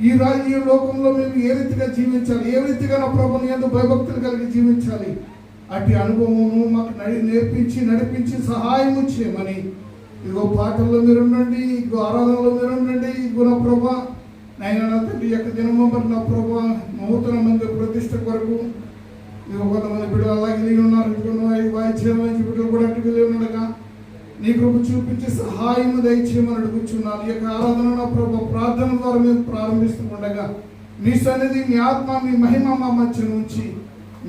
ఈ లోకంలో మేము ఏ రీతిగా జీవించాలి, ఏ రీతిగా నా ప్రభుని యందు భయభక్తులు కలిగి జీవించాలి, అటు అనుభవమును మాకు నడిపించి సహాయము చేయమని ఇదిగో పాటల్లో మీరు ఉండండి, ఇదిగో ఆరాధనలో మీరు ఉండండి. ఇదిగో నా ప్రభా నాయన నా తండ్రి యొక్క దినము మరి నా ప్రభా నూతన మంది ప్రతిష్ట కొరకు ఇదిగో కొంతమంది బిడ్డలు అలాగే వెళ్ళి ఉన్నారు. ఇదిగో వాయిద్యం బిడ్డలు కూడా అటు వెళ్ళి ఉండగా నీ కృప చూపించి సహాయము దయచేయమని అడుగుచున్నాను. ఈ యొక్క ఆరాధన నా ప్రభా ప్రార్థన ద్వారా మేము ప్రారంభిస్తుండగా మీ సన్నిధి, మీ ఆత్మ, మీ మహిమ మా మధ్య నుంచి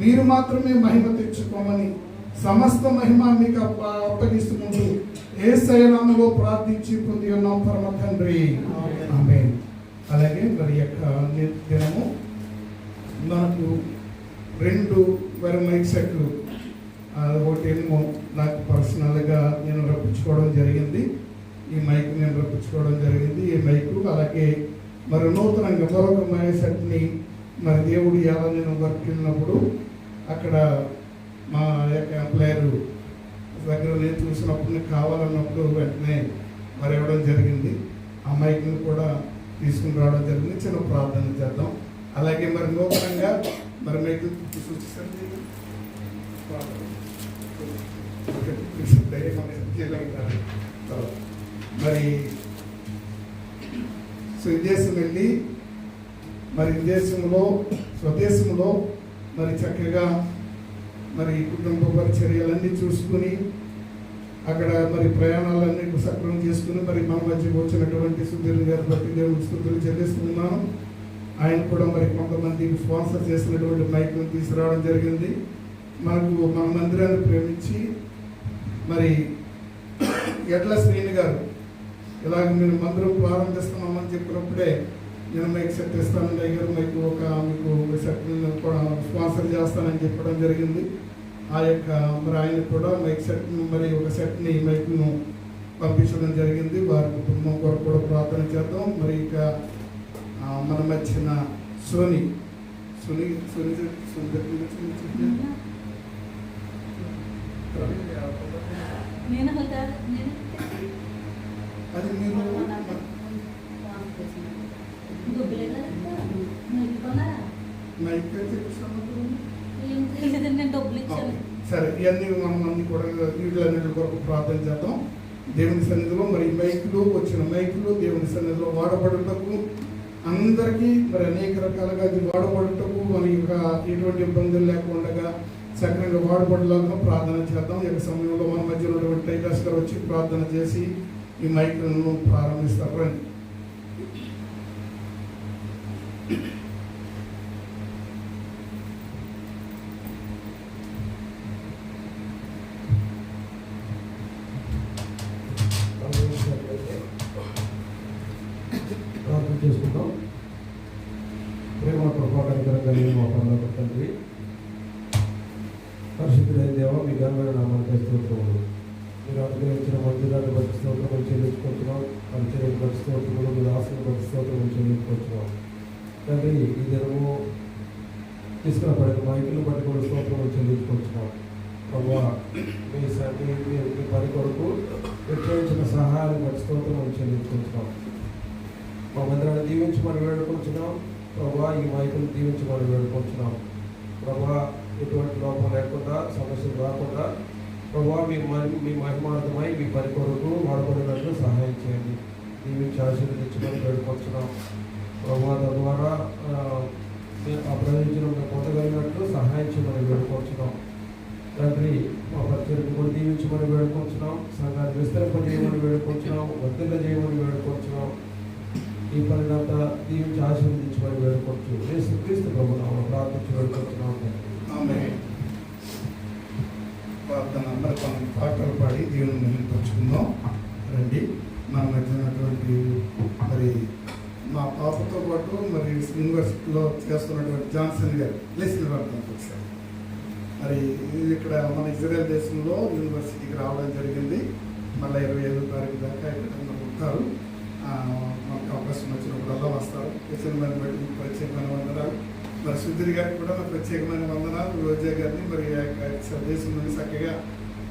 మీరు మాత్రమే మహిమ తెచ్చుకోమని సమస్త మహిమ మీకు అప్పగిస్తుంటూ యేసయ్య నామములో ప్రార్థించి పొంది ఉన్నాం పరమ తండ్రి, ఆమేన్. అలాగే మరి యొక్క దినము నాకు 2 మైక్ సెట్లు, ఒకటేమో నాకు పర్సనల్గా నేను రప్పించుకోవడం జరిగింది. ఈ మైక్ నేను రప్పించుకోవడం జరిగింది. ఈ మైకు అలాగే మరి నూతనంగా మరొక మైక్ సెట్ని మరి దేవుడు ఎలా నేను వర్క్ వెళ్ళినప్పుడు అక్కడ మా యొక్క ఎంప్లాయర్ దగ్గర నేను చూసినప్పుడు నాకు కావాలన్నప్పుడు వెంటనే మరి ఇవ్వడం జరిగింది. ఆ మైక్ని కూడా తీసుకుని రావడం జరిగింది. చిన్న ప్రార్థన చేద్దాం. అలాగే మరి నూతనంగా మరి మైక్ మరి విదేశం వెళ్ళి మరి స్వదేశంలో మరి చక్కగా మరి కుటుంబ పరిచర్యలన్నీ చూసుకుని అక్కడ మరి ప్రయాణాలన్నీ సక్రమం చేసుకుని మరి మన మధ్యకు వచ్చినటువంటి సుధీర్ గారి బట్టి దేవుని స్తుతులు చెల్లిస్తున్నాను. ఆయన కూడా మరి కొంతమందికి స్పాన్సర్ చేసినటువంటి మైక్ను తీసుకురావడం జరిగింది. మనకు మన మందిరాన్ని ప్రేమించి మరి ఎడ్ల శ్రీని గారు ఇలాగ మీరు మందిరం ప్రారంభిస్తున్నామని చెప్పినప్పుడే నేను మైక్ సెట్ ఇస్తాను దగ్గర మీకు సెట్ కూడా స్పాన్సర్ చేస్తానని చెప్పడం జరిగింది. ఆ యొక్క మరి ఆయన కూడా మైక్ సెట్ మరి ఒక సెట్ని మైక్ను పంపించడం జరిగింది. వారి కుటుంబం కొరకు కూడా ప్రార్థన చేద్దాం. మరి ఇక మన మధ్యన సోని అది మీరు సరే, ఇవన్నీ మనం కూడా వీటిలన్నిటి కొరకు ప్రార్థన చేద్దాం దేవుని సన్నిధిలో. మరి వచ్చిన మైకులు దేవుని సన్నిధిలో వాడబడుటకు అందరికీ మరి అనేక రకాలుగా ఇది వాడబడుటకు మన యొక్క ఎటువంటి ఇబ్బందులు లేకుండా సక్రంగా వాడబడలాగా ప్రార్థన చేద్దాం. ఈ సమయంలో మన మధ్య ఉన్నటువంటి టైటస్ గారు వచ్చి ప్రార్థన చేసి ఈ మైకులను ప్రారంభిస్తారు. రండి. ప్రార్థన చేసుకుందాం. ప్రేమ కృపాకరంగా తండ్రి, పరిశుద్ధులైన దేవ, మీ ఘనమైన నామానికి స్తోత్రములు. మీరు అనుగ్రహించిన మందిరాన్ని బట్టి స్తోత్రములు చెల్లించుకుంటున్నాం. పరిచయం బట్టి స్తోత్రములు, మీరు ఆశను బట్టి స్తోత్రములు చెల్లించుకుంటున్నాం. తండ్రి, ఈ దినము తీసుకున్నప్పటికీ మైకులను బట్టి కూడా స్తోత్రములు చెల్లించుకుంటున్నాం. ప్రభావ మీ పని కొరకు నిర్ణయించిన సహాయాన్ని బట్టి స్తోత్రములు చెల్లించుకుంటున్నాం. మా మందిరాన్ని దీవించమని వేడుకుంటున్నాం. ప్రభావ ఈ మైకులు దీవించమని వేడుకుంటున్నాం. ప్రభావ ఎటువంటి లోపం లేకుండా, సమస్యలు రాకుండా ప్రభావ మీ మహిమార్థమై మీ పని కొరకు వాడబడినట్లు సహాయం చేయండి. దీవించి ఆశీర్వదించమని వేడుకుంటున్నాం. ప్రభావ ద్వారా ఆ ప్రయోజనం పొందగలిగినట్లు సహాయం చేయమని వేడుకుంటున్నాం. తండ్రి, మా పరిచయం కూడా దీవించమని వేడుకుంటున్నాం. సంఘాన్ని విస్తరింపజేయమని వేడుకుంటున్నాం. వర్ధిల్ల చేయమని వేడుకుంటున్నాం. ఈ పనినంతా దీవించి ఆశీర్వదించమని వేడుకోవచ్చు. యేసుక్రీస్తు ప్రభునామములో ప్రార్థించి వేడుకుంటున్నాం. ప్రార్థన మరి కొన్ని పాటలు పాడి దేవుని మహిమపరుచుకుందాం. రండి. మన మధ్యనటువంటి మరి మా పాపతో పాటు మరి యూనివర్సిటీలో చేస్తున్నటువంటి జాన్సన్ గారు లెసన్ పడతాను ఒకసారి. మరి ఇక్కడ మన ఇజ్రాయెల్ దేశంలో యూనివర్సిటీకి రావడం జరిగింది. మళ్ళీ 25వ తారీఖు దాకా ఇక్కడ ఉంటారు. మనకు అవకాశం వచ్చినప్పుడల్లా వస్తారు. ప్రత్యేకమైన బట్టి ప్రత్యేకమైన వందనాలు. మరి సుధీర్ గారికి కూడా నాకు ప్రత్యేకమైన వందనాలు. రోజా గారిని మరి దేశం నుండి చక్కగా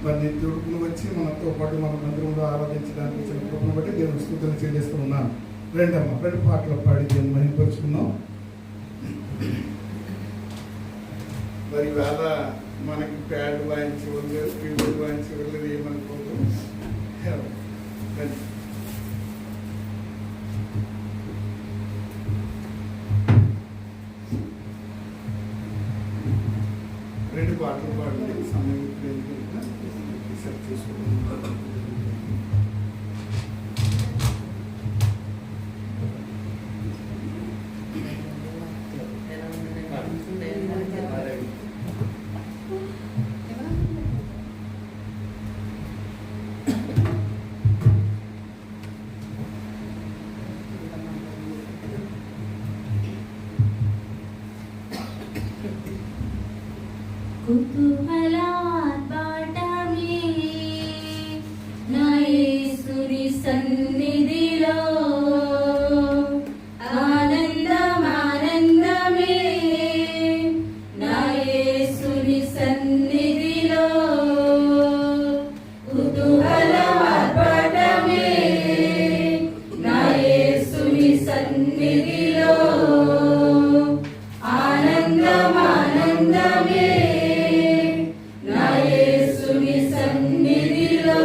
మరి నిత్యుడుకులు వచ్చి మనతో పాటు మన మందిరంలో ఆరాధించడానికి వచ్చిన కృపను బట్టి దేవుని స్తుతులు చెల్లిస్తూ ఉన్నాను. రెండు పాటలు పాడి దేవుని మహిమపరుచు. పాటలు పాడితే సమయం సెట్ చేసుకుంటాం. కుతూహలార్భాటమే నా యేసుని సన్నిధిలో ఆనందమే నా యేసుని సన్నిధిలో కుతూహలార్భాటమే నా యేసుని సన్నిధిలో ఆనందమే నా యేసుని సన్నిధిలో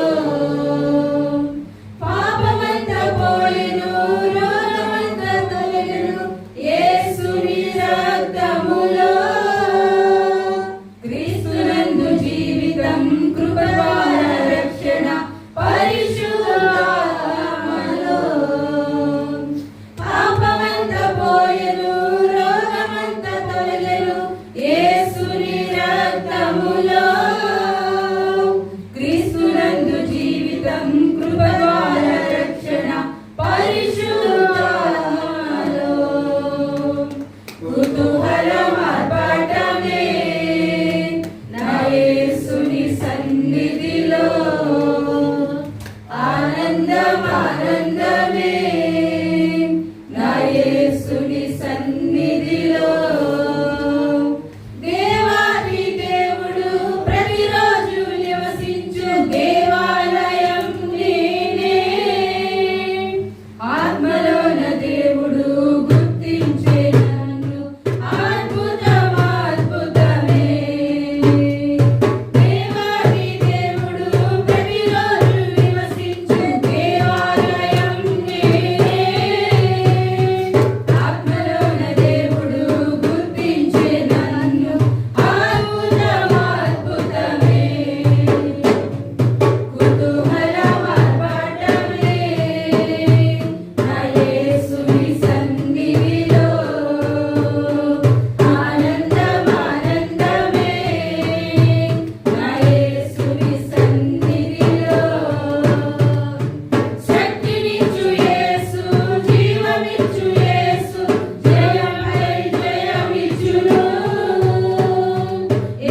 పాపమంతా పోయెను రోగమంతా తొలగెను యేసుని రక్తములో క్రీస్తునందు జీవితం కృప ద్వారా రక్షణ పరిశుద్ధాత్మలో పాపమంతా పోయెను రోగమంతా తొలగెను యేసుని రక్తములో క్రీస్తునందు జీవితం కృప ద్వారా రక్షణ పరిశుద్ధాత్మలో కుతూహలమార్భాటమే నా యేసుని సన్నిధిలో ఆనందమే నా యేసుని సన్నిధిలో దేవాది దేవుడు ప్రతిరోజు నివసించు దేవాలయం నేనే ఆత్మలోన దేవుడు గుర్తించే నన్ను అద్భుతమే దేవాది దేవుడు ప్రతిరోజు నివసించు దేవాలయం నేనే ఆత్మలోన దేవుడు గుర్తించే నన్ను అద్భుతమే కుతూహలమార్భాటమే నా యేసుని సన్నిధిలో ఆనందమే నా యేసుని సన్నిధిలో శక్తినిచ్చు యేసు జీవమిచ్చు యేసు జయమై జయమిచ్చును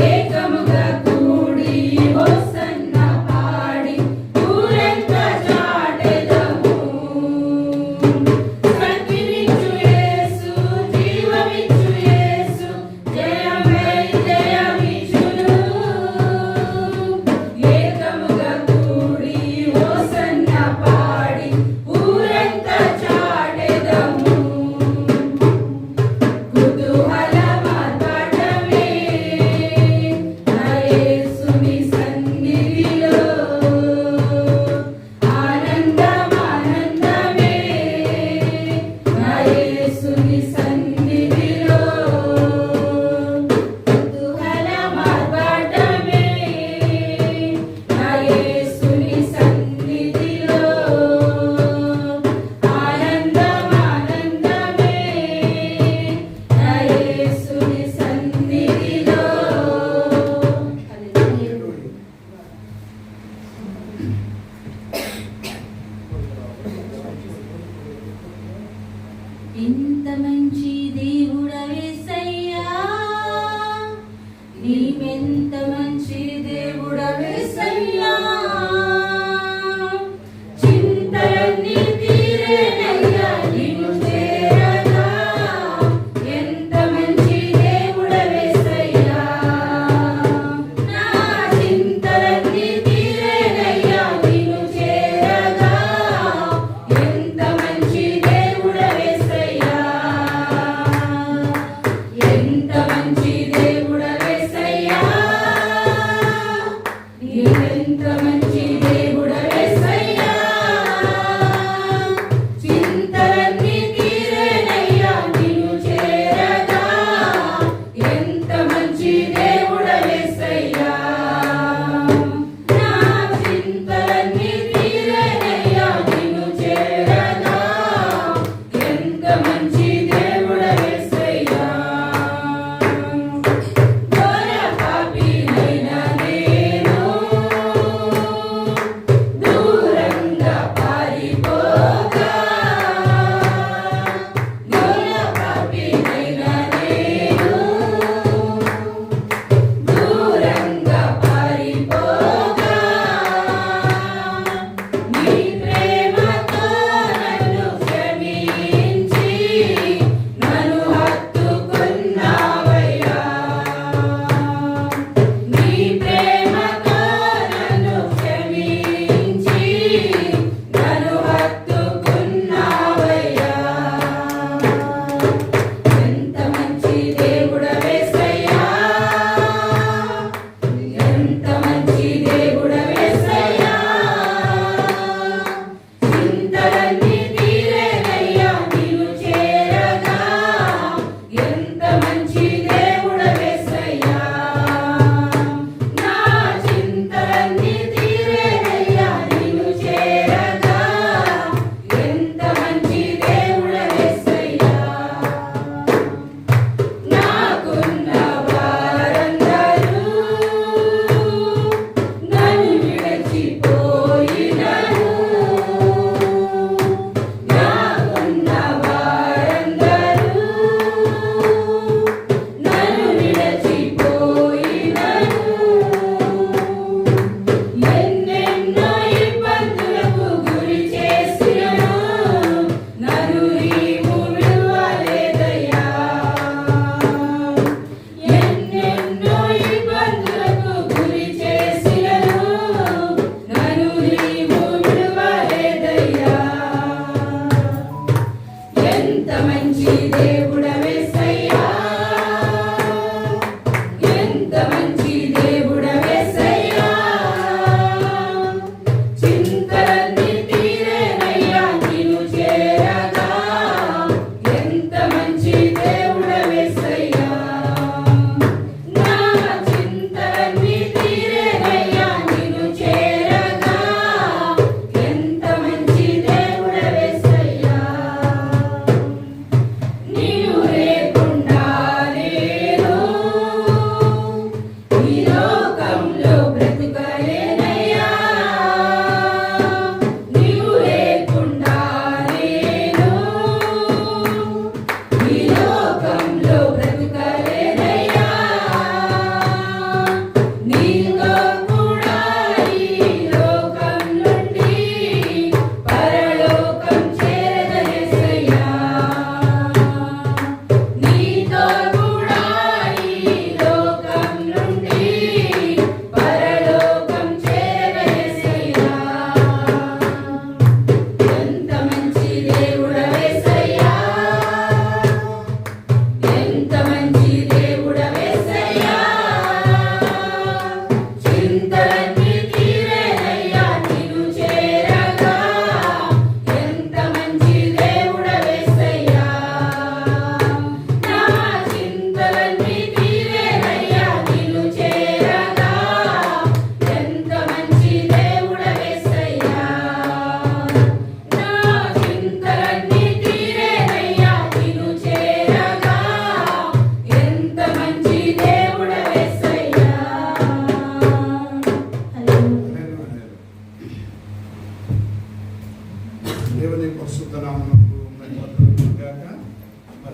ఏకముగా కూడి హోసన్న పాడి ఊరంతా చాటెదము శక్తినిచ్చు యేసు జీవమిచ్చు యేసు జయమై జయమిచ్చును ఏకముగా కూడి హోసన్న పాడి ఊరంతా చాటెదము కుతూహలమార్భాటమే నా యేసుని సన్నిధిలో ఆనందమే నా యేసుని సన్నిధిలో కుతూహలమార్భాటమే నా యేసుని సన్నిధిలో ఆనందమే నా యేసుని సన్నిధిలో ఇంత మంచి దేవుడవేసయ్యా నీవెంత మంచి దేవుడవేసయ్యా చింతలన్నీ తీరేనయ్యా నిన్ను చేరగా ఎంత మంచి దేవుడవేసయ్యా నా చింతలన్నీ తీరేనయ్యా నిన్ను చేరగా ఎంత మంచి దేవుడవేసయ్యా ఎంత మంచి దేవుడవేసయ్యా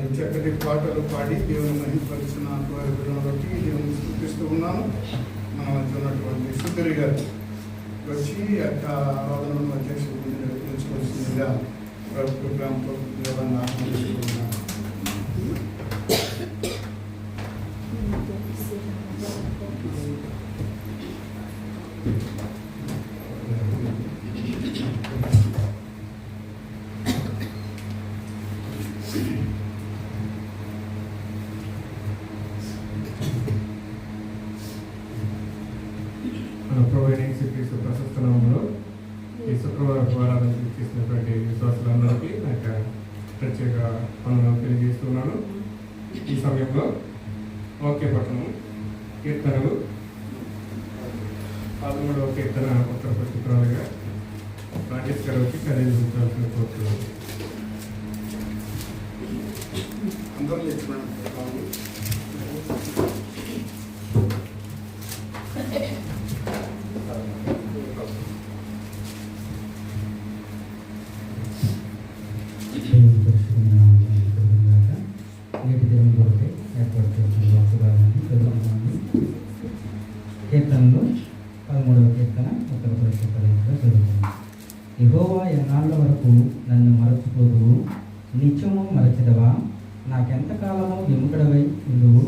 అది చక్కటి పాటలు పాడి దేవుని మహిమపరిచిన వారి బిడ్డలను బట్టి దేవుని స్తుతిస్తూ ఉన్నాను. మన మధ్య ఉన్నటువంటి సుందరి గారు వచ్చి యొక్క ఆరాధనను అధ్యక్షుడు నడిపించుకోవాల్సిందిగా ప్రోగ్రాంతో దేవాన్ని ఆహ్వానిస్తూ ఉన్నాను. ప్రశస్త నామంలో ఈ శుక్రవారం ఆరాధన చేసినటువంటి విశ్వాసులందరికీ నాకు ప్రత్యేక వందనాలు తెలియజేస్తున్నాను. ఈ సమయంలో వాక్యపఠనం కీర్తనలు 13వ కీర్తన ఉత్తర ప్రతిత్రాలుగా రాజేష్ గారు వచ్చి చదివించాల్సిన కోరుతున్నాను. అందరూ తెచ్చుకున్నాను. నేటి దినం కొరకే ఏర్పాటు చేసిన వాసుగారిని చదువుతున్నాను. కీర్తనలు 13వ కీర్తన ఉత్తర పరిశుద్ధంగా చదువుతున్నాను. యెహోవా ఎన్నాళ్ళ వరకు నన్ను మరచిపోదు, నిత్యము మరచెదవా? నాకెంతకాలము విముఖుడవై ఉండువు?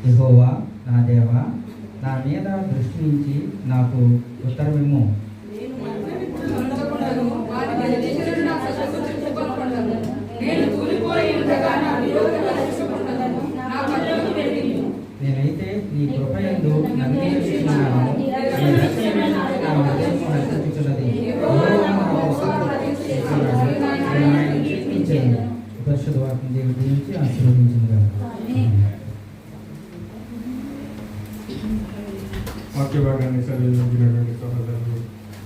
యెహోవా నా దేవా, నా మీద దృష్టి నుంచి నాకు ఉత్తరమిమ్ము. నేనైతే నీ కృపయందు నమ్మించుచున్నాను, నీ రక్షణ నా హృదయము హర్షించుచున్నది. యెహోవా నాకు ఉపకారము చేస్తున్నాడు, నేను ఆయనను కీర్తించెదను. పరిశుద్ధ వాక్యం దేవుడి నుంచి ఆశీర్వదించునుగాక. వాక్య భాగాన్ని చదివించినటువంటి సహోదరులు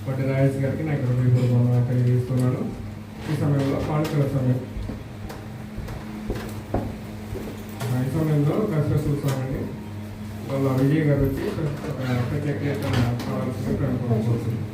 పట్టి రాజేష్ గారికి నాకు హృదయపూర్వకంగా తెలియజేస్తున్నాను. ఈ సమయంలో పాఠశాల సమయం. ఈ సమయంలో స్పెషల్ సాంగ్ అండి వాళ్ళ విజయ్ గారు వచ్చి ప్రత్యేక కీర్తన పాడాల్సిందిగా కోరుతున్నాను.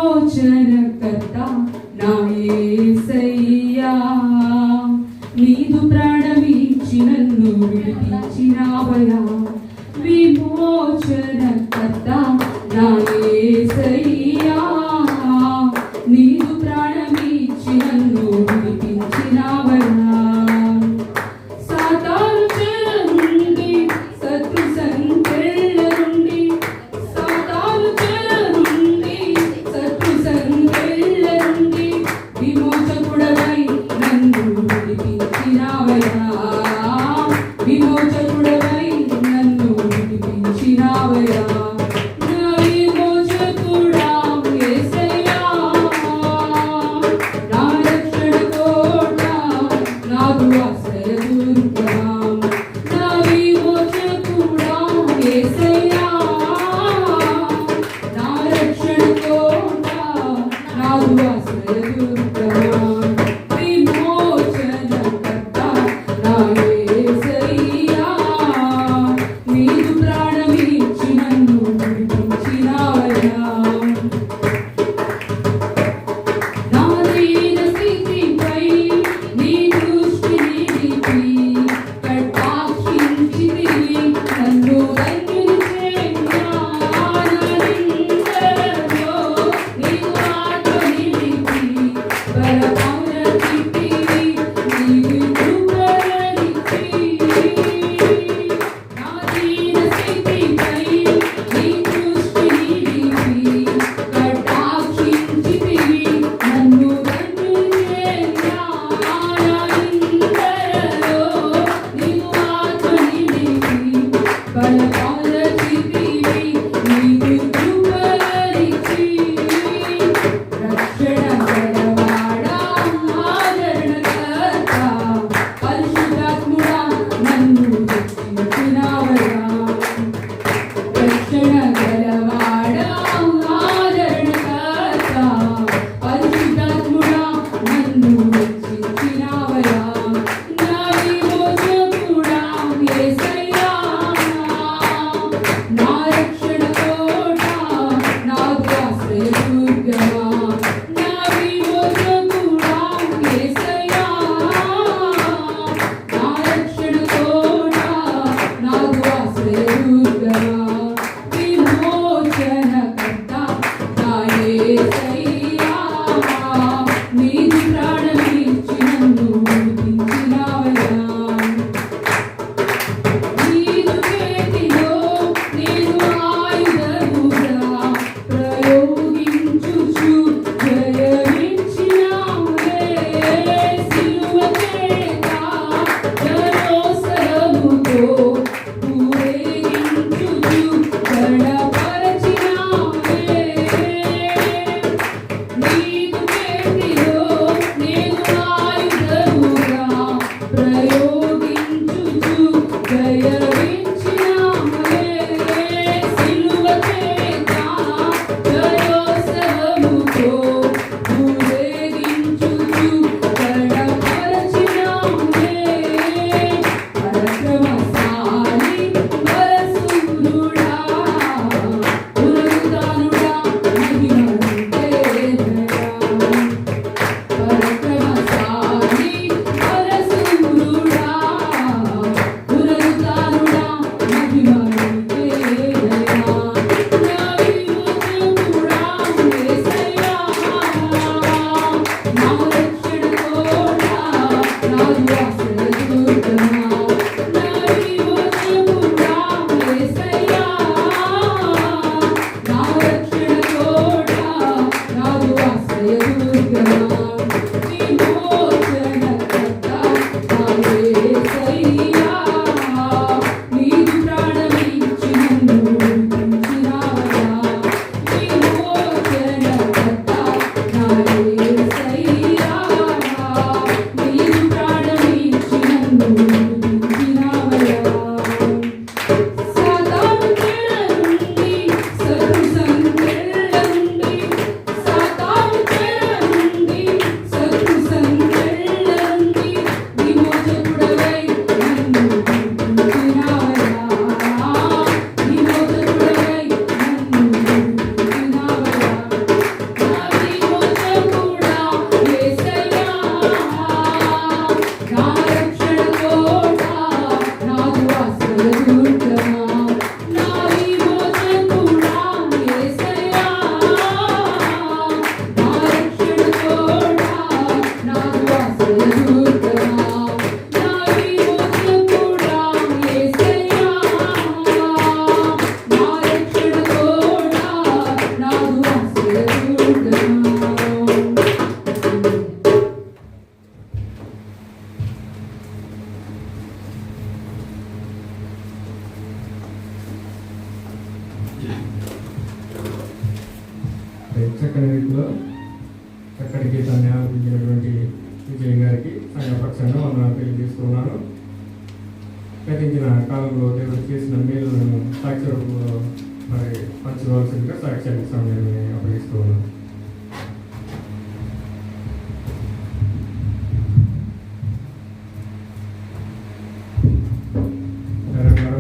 విమోచనకర్త నా యేసయ్యా, నీదు ప్రాణమిచ్చి నన్ను విడిపించినావయ్యా. విమోచనకర్త నా యేసయ్యా, నీదు ప్రాణమిచ్చి నన్ను విడిపించినావయ్యా. సాతాను చెర నుండి, శత్రు సంకెళ్ళ నుండి, సాతాను చెర నుండి, శత్రు సంకెళ్ళ నుండి విమోచకుడవై నన్ను విడిపించినావయ్యా. విమోచకుడవై నన్ను విడిపించినావయ్యా. నా విమోచకుడా యేసయ్యా, నా రక్షణ కోట, నాదు ఆశ్రయదుర్గం. నా విమోచకుడా యేసయ్యా, నా రక్షణ కోట, నాదు ఆశ్రయదుర్గం. విమోచనకర్త నా యేసయ్యా, నన్ను రక్షించినావయ్యా. రక్షణ గలవాడా ఆదరణకర్త పరిశుద్ధాత్ముడా నన్ను రక్షించినావయ్యా. నా విమోచకుడా యేసయ్యా. నా రక్షణ కోట నాకు ఆశ్రయదుర్గమా. నా విమోచకుడా యేసయ్యా. నా రక్షణ కోట నాకు ఆశ్రయదుర్గమా. విమోచనకర్త నా యేసయ్యా. నీతి ప్రాణమిచ్చి నన్ను విడిపించినావయ్యా. నీదు చేతిలో నేను ఆయుధముగా ప్రయోగించుచు జయమిచ్చినావులే. సిలువ చేత జయోత్సవముతో ఊరేగించుచు గణపరచినావులే. నీదు చేతిలో నేను ఆయుధముగా ప్రయోగించుచు జయమిచ్చినావులే. సిలువ చేత జయోత్సవముతో ఊరేగించుచు గణపరచినావులే. పరక్రమశాలి వరసూరుడా పునరుద్ధానుడా మహిమనుంటేనయా. పరక్రమశాలి వరసూరుడా పునరుద్ధానుడా మహిమనుంటేనయా. నా విమోచకుడా యేసయ్యా. నా రక్షణ కోట నాకు ఆశ్రయదుర్గమా. నా విమోచకుడా యేసయ్యా. నా రక్షణ కోట నాకు ఆశ్రయదుర్గమా. విమోచనకర్త నా యేసయ్యా. నీదు ప్రాణమిచ్చి నన్ను విడిపించినావయ్యా. విమోచనకర్త నా యేసయ్యా. నీదు ప్రాణమిచ్చి నన్ను విడిపించినావయ్యా. సాతాను చెర నుండి శత్రు సంకెళ్ళ నుండి సాతాను చెర నుండి శత్రు సంకెళ్ళ నుండి విమోచకుడవై నన్ను విడిపించినావయ్యా. విమోచకుడవై నన్ను విడిపించినావయ్యా. నా విమోచకుడా యేసయ్యా. నా రక్షణ కోట నాకు ఆశ్రయదుర్గమా. నా విమోచకుడా యేసయ్యా. నా రక్షణ కోట నాకు ఆశ్రయదుర్గమా. నా విమోచకుడా యేసయ్యా. నా రక్షణ కోట నాకు ఆశ్రయదుర్గమా. చక్కని రీతిలో చక్కటి గీతాన్ని ఆలపించినటువంటి విజయ్ గారికి సంఘ పక్షంగా వందనాలు తెలియజేస్తున్నాను. గతించిన కాలంలో దేవుడు చేసిన మేలులను సాక్షి రూపంలో మరి పంచుకోవాల్సిందిగా సాక్ష్యానికి సమయాన్ని అప్పగిస్తూ ఉన్నాను. తెలంగాణ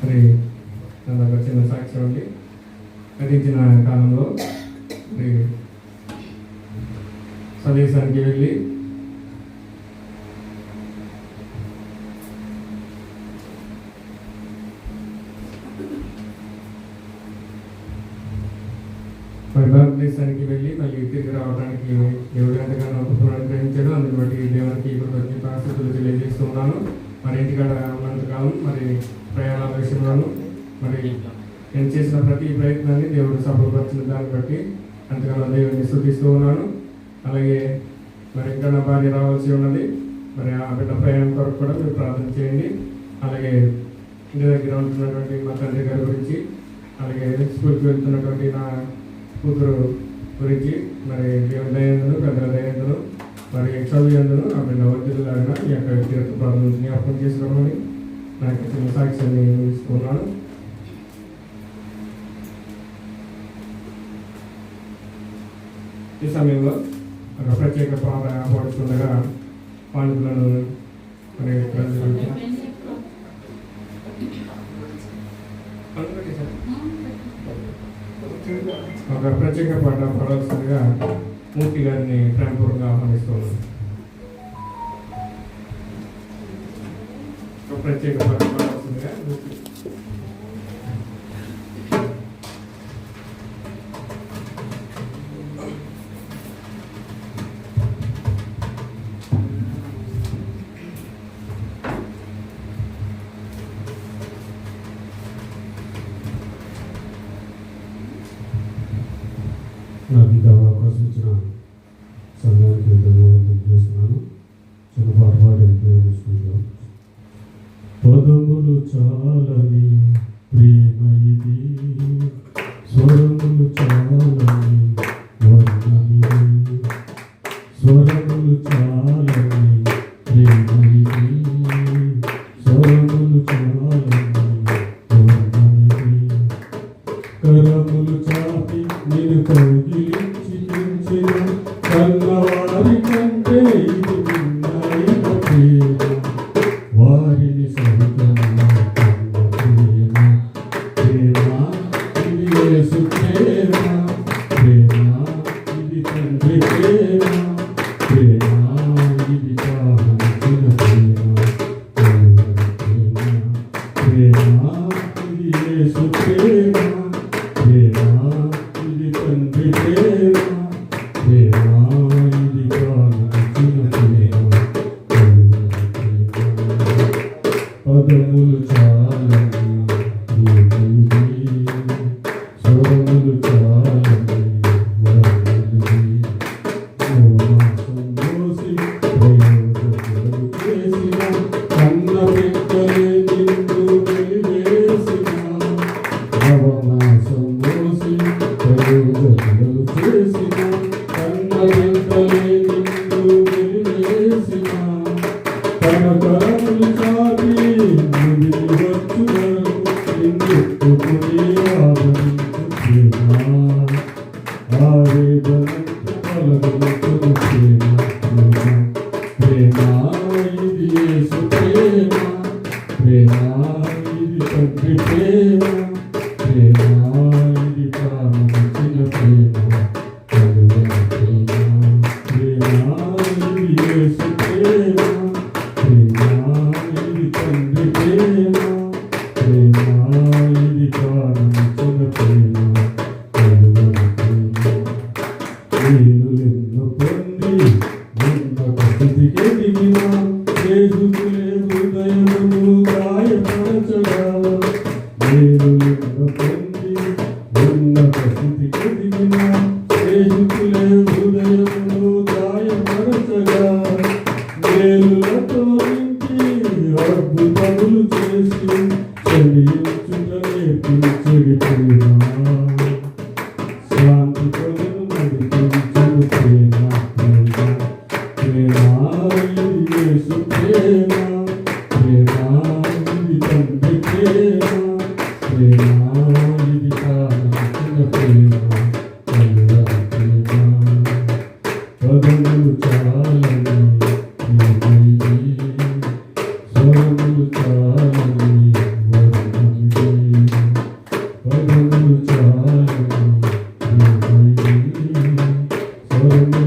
మరి నాకు చిన్న సాక్ష్యం అండి. గతించిన కాలంలో మరి స్వదేశానికి వెళ్ళి మరి భారతదేశానికి వెళ్ళి మళ్ళీ తిరిగి రావడానికి దేవుడు ఎంతగానో కృపను గ్రహించాడు. అందుని బట్టి దేవునికి కృతజ్ఞతాస్తుతులు తెలియజేస్తున్నాను. మరి ఇంటికాడ ఉన్నంతకాలం మరి ప్రయాణాల విషయంలోనూ మరి నేను చేసిన ప్రతి ప్రయత్నాన్ని దేవుడు సఫలపరిచిన దాన్ని బట్టి ఎంతగానో దేవుడిని స్తుతిస్తూ ఉన్నాను. అలాగే మరి ఇంకా నా భార్య రావాల్సి ఉన్నది. మరి ఆ బిడ్డ ప్రయాణం కొరకు కూడా మీరు ప్రార్థన చేయండి. అలాగే ఇంటి దగ్గర ఉంటున్నటువంటి మా తండ్రి గారి గురించి, అలాగే స్కూల్కి వెళ్తున్నటువంటి నా కూతురు గురించి, మరి దేవుని దయందును పెద్దల దయందును మరి చదువు ఎందును ఆ బిడ్డ వర్ధిల్లాగా ఈ యొక్క వ్యక్తిగత ప్రార్థన జ్ఞాపకం చేసుకోమని నాకు చిన్న సాక్ష్యాన్ని ఇస్తున్నాను. ఈ సమయంలో ఒక ప్రత్యేక ప్రార్థన ఏర్పడుతుండగా పాండులను మరి ఒక ప్రత్యేక పాట పడాల్సిందిగా మూర్తి గారిని ప్రేమపూర్వకంగా ఆహ్వానిస్తున్నాను. ఒక ప్రత్యేక పాట పడాల్సిందిగా నాకు ఇంకా అవకాశం ఇచ్చిన సమయానికి ధన్యవాదాలు చేస్తున్నాను. చిన్న పాట పాడి ఉపయోగించుకుంటాం. పదములు చాలని ప్రేమ ఇది, స్వరములు చాలని వర్ణమిది, స్వరములు చాలని ప్రేమ ఇది, స్వరములు చాలని వర్ణమిది, కరములు చాపి నేను కౌగిలించి పెంచిన కన్నవారి కంటే ఇది నిన్నైన ప్రేమ, వారిని సహితంగా కన్న ప్రేమ, ప్రేమ ఇది యేసు ప్రేమ, ప్రేమ ఇది తండ్రి ప్రేమ, ప్రేమ ఇది కావలసిన ప్రేమ, ప్రేమ ఇది యేసు ప్రేమ, ప్రేమ ఇది తండ్రి ప్రేమ, ప్రేమ ఇది కావలసిన ప్రేమ, పదములు చాలని ప్రేమ ఇది, స్వరములు చాలని వర్ణమిది, మోమాసం మోసి ప్రయోజకులు చేసిన కన్న బిడ్డలే నిన్ను వెలివేసిన, నవమాసం మోసి ప్రయోజకులు చేసిన కన్న బిడ్డలే నిన్ను వెలివేసిన, తన కరములు చాపి నిన్ను వచ్చు వరకు నిన్నెత్తుకుని ఆవరించు ప్రేమ, ఆవేదనంత పలకరించును ప్రేమ, ప్రేమ ఇది యేసు ప్రేమ, ప్రేమ ఇది తండ్రి ప్రేమ, ప్రేమ ఇది కావలసిన ప్రేమ, కలువని ప్రేమ, ప్రేమ ఇది యేసు ప్రేమ, ప్రేమ ఇది తండ్రి ప్రేమ, ప్రేమ ఇది కావలసిన ప్రేమ, కలువని ప్రేమ, వేలులెన్నో పొంది ఉన్నత స్థితికి దిగిన యేసుకులే హృదయమును గాయపరచగా, వేలులెన్నో పొంది ఉన్నత స్థితికి దిగిన యేసుకులే హృదయమును గాయపరచగా, వేలులతో నింపి అద్భుతములు చేసి చెల్లించుట నేర్పించెడి ప్రేమ, శాంతి కొలను నడిపించును ప్రేమ, ప్రేమ ఇది యేసు ప్రేమ, ప్రేమ ఇది తండ్రి ప్రేమ, ప్రేమ ఇది కావలసిన ప్రేమ, కలువని ప్రేమ, పదములు చాలని ప్రేమ ఇది, స్వరములు చాలని వర్ణమిది, పదములు చాలని ప్రేమ ఇది, స్వరములు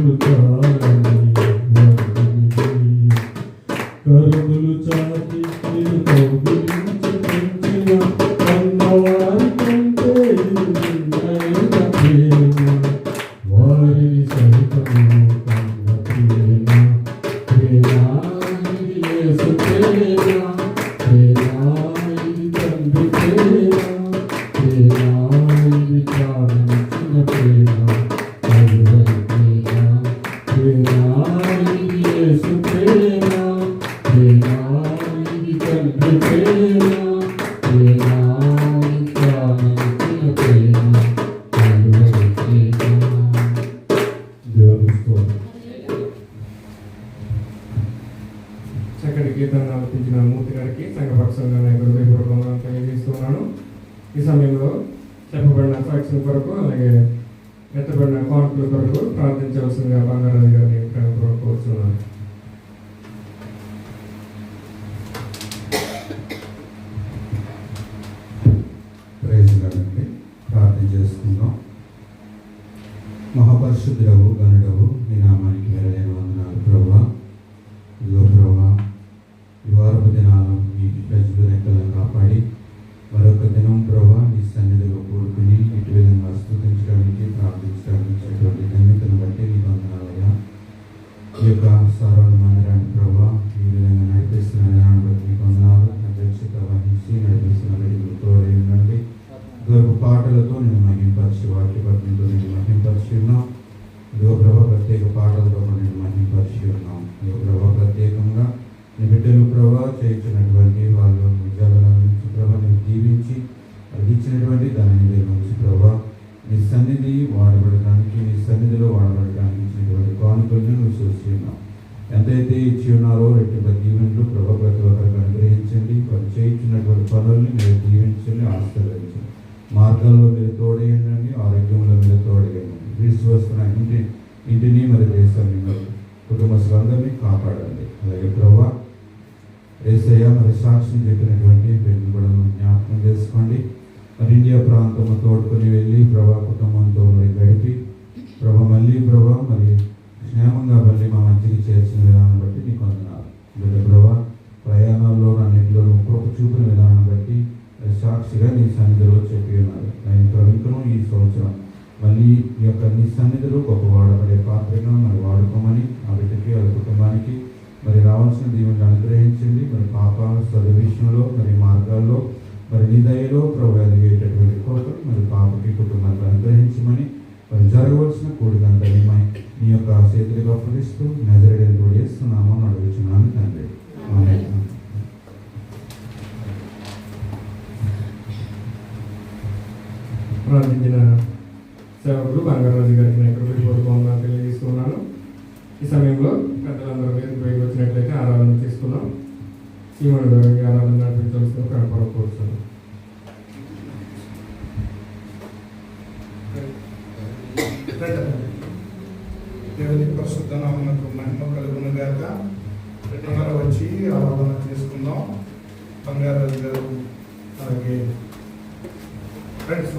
ఈ సమయంలో చెప్పబడిన సాక్ష్యం కొరకు అలాగే ఎత్తబడిన కాన్పుల కొరకు ప్రార్థించవలసిందిగా బంగారాజు గారిని ప్రేమపూర్వకంగా కోరుతున్నాను. ప్రేక్షకులండి ప్రార్థన చేసుకుందాం. మహాపరిశుద్ధుడవు గనుడవు నీ నామానికి వేరైన వందనాలు ప్రభువా. ఇదిగో ప్రభువా, ఈ వారపు దినాలు మీ ప్రజలు రెక్కలను కాపాడి మరొక దినం ప్రభువా నీ సన్నిధిలో కూడుకుని ఇటు విధంగా స్తుతించడానికి ప్రార్థించడానికి ధన్యతను బట్టి నీ వందనాలయ్యా. ఈ యొక్క సారణ మందిరాన్ని ప్రభువా ఈ విధంగా నడిపిస్తున్న విధానం బట్టి నీ వందనాలు. అధ్యక్షత వహించి నడిపిస్తున్న రెడ్డితో ఉండండి. గొప్ప పాటలతో నేను మహింపరిచి వాటి పట్టితో నేను మహింపరిచి ఉన్నాం. ఇదిగో ప్రభ ప్రత్యేక పాటలతో నేను మహింపరిచి ఉన్నాం. ఇదిగో ప్రభ ప్రత్యేకంగా నీ బిడ్డలు ప్రభా చేయించినటువంటి వాళ్ళు విద్యాలయాల నుంచి ప్రభా నేను దీవించి అది ఇచ్చినటువంటి దానిని నుంచి ప్రభా నీ సన్నిధి వాడబడడానికి నీ సన్నిధిలో వాడబడడానికి ఇచ్చినటువంటి కానుకలను నువ్వు చూసి ఉన్నావు. ఎంతైతే ఇచ్చి ఉన్నారో రెట్టింప దీవెనలు ప్రభా ప్రతి ఒక్కరికి అనుగ్రహించండి. వారు చేయించినటువంటి పనుల్ని మీరు దీవించండి, ఆశీర్వదించండి. మార్గాల్లో మీరు తోడేయండి, ఆరోగ్యంలో మీరు తోడేయండి. విశ్వస్తున్న ఇంటిని మరి దేశాన్ని మరి కుటుంబస్తులందరినీ కాపాడండి. అలాగే ప్రభా యేసయ్య మరి సాక్షి చెప్పినటువంటి వీటిని కూడా జ్ఞాపకం చేసుకోండి. మరి ఇండియా ప్రాంతం తోడుకొని వెళ్ళి ప్రభా కుటుంబంతో మరి గడిపి ప్రభా మళ్ళీ ప్రభా మరి క్షేమంగా మళ్ళీ మా మంచికి చేర్చిన విధానం బట్టి నీకు వందనాలు. లేదా ప్రభా ప్రయాణాల్లో అన్నింటిలో కృప చూపిన విధానం బట్టి సాక్షిగా నీ సన్నిధిలో చెప్పి ఉన్నారు. ఇంకనూ ఈ సంవత్సరం మళ్ళీ ఈ యొక్క నీ సన్నిధిలో గొప్ప వాడబడే పాత్రగా మరి వాడుకోమని ఆ బిడ్డకి వాళ్ళ కుటుంబానికి మరి రావాల్సిన దీవెనలు అనుగ్రహించండి. మరి పాప చదువు విషయంలో మరి మార్గాల్లో మరి నీ దయలో ప్రభు ఎదిగేటటువంటి కోరికలు మరి పాపకి కుటుంబానికి అనుగ్రహించమని మరి జరగవలసిన కూడికంతని నీ యొక్క చేతులకు అప్పగిస్తూ నజరేయుడైన కూడా చేస్తున్నామని అడుగుతున్నాను తండ్రి. ఆమేన్. ప్రార్థించిన సేవకులు బంగారాజు గారికి పూర్వకంగా తెలియజేస్తున్నాను. ఈ సమయంలో పెద్దలందరూ వేదికపైకి వచ్చినట్లయితే ఆరాధన చేసుకున్నాం. సీమను గారికి ఆరాధన నడిపించవలసిన కనపడ కోరుతున్నాను. దేవుని పరిశుద్ధ నామమునకు మహిమ కలుగును గాక. అందరూ వచ్చి ఆరాధన చేసుకుందాం. బంగారాజు గారు అలాగే ఫ్రెండ్స్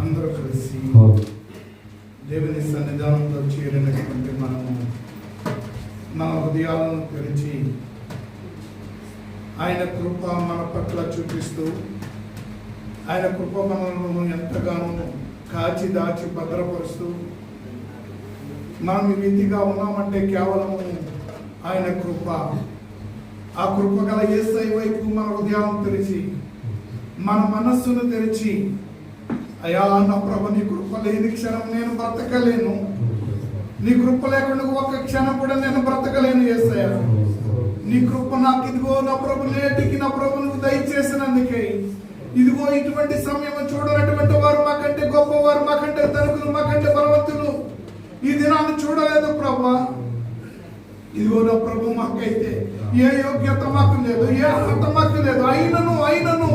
అందరూ కలిసి దేవుని సన్నిధానంలో చేరినటువంటి మనము మన హృదయాలను తెరిచి ఆయన కృప మన పట్ల చూపిస్తూ ఆయన కృప మనలను ఎంతగానో కాచి దాచి భద్రపరుస్తూ మనం ఈ రీతిగా ఉన్నామంటే కేవలము ఆయన కృప. ఆ కృప గల యేసయ్య వైపు మన హృదయాలను తెరిచి మన మనస్సును తెరిచి అయ్యా నా ప్రభు నీ కృప లేని క్షణం నేను బ్రతకలేను, నీ కృప లేకుండా ఒక్క క్షణం కూడా నేను బ్రతకలేను యేసయ్య. నీ కృప నాకు ఇదిగో నా ప్రభు నేటికి నా ప్రభు నువ్వు దయచేసినందుకే ఇదిగో ఇటువంటి సమయం చూడనటువంటి వారు మాకంటే గొప్పవారు, మాకంటే ధనికులు, మాకంటే బలవంతులు ఈ దినాన్ని చూడలేదు ప్రభా. ఇదిగో నా ప్రభు మాకైతే ఏ యోగ్యత మాకు లేదు, ఏ అర్హత మాకు లేదు. అయినను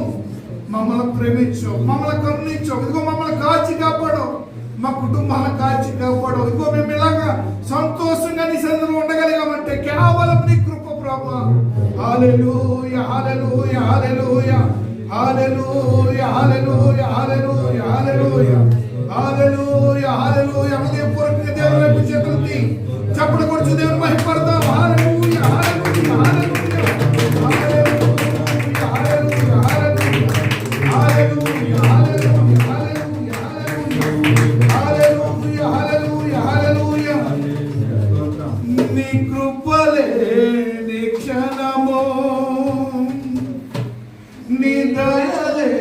మమ్మల్ని ప్రేమించు, మమ్మల్ని కరుణించు. ఇదిగో మమ్మల్ని కాచి కాపాడు, మా కుటుంబాలను కాచి కాపాడు. ఇదిగో మేము ఇలాగా సంతోషంగా నీ సన్నిధిలో ఉండగలిగామంటే కేవలం నీ కృప ప్రభా. హల్లెలూయా హల్లెలూయా హల్లెలూయా హల్లెలూయా హల్లెలూయా హల్లెలూయా హల్లెలూయా హల్లెలూయా హల్లెలూయా. హృదయపూర్వకంగా దేవుని వైపు చేతులెత్తి చప్పట్లు కొడుచు దేవుని మహిమపడతాం. హల్లెలూయా హల్లెలూయా హల్లెలూయా హల్లెలూయా హల్లెలూయా హల్లెలూయా హల్లెలూయా హల్లెలూయా హల్లెలూయా హల్లెలూయా. నీ కృపలే నీ క్షణమో, నీ దయలే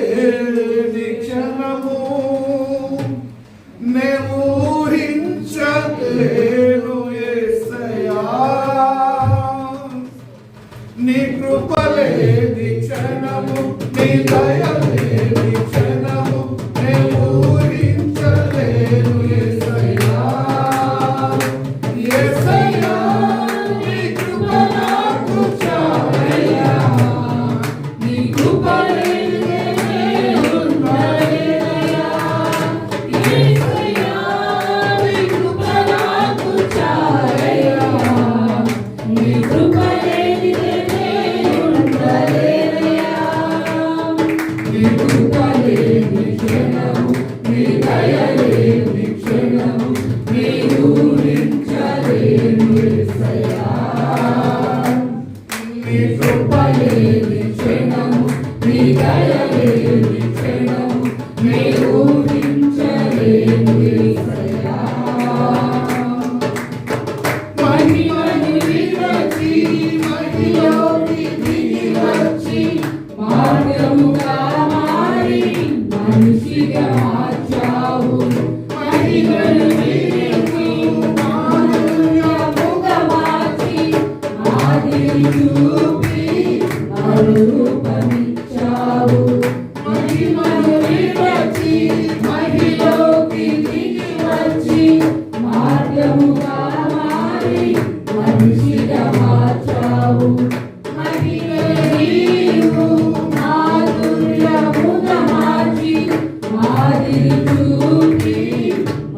మహిలోకి దిగి వచ్చి మార్గముగా మారి మనిషిగా మార్చావు. మహిళ నీవు మాధుర్యముగా మార్చి మాదిరి చూపి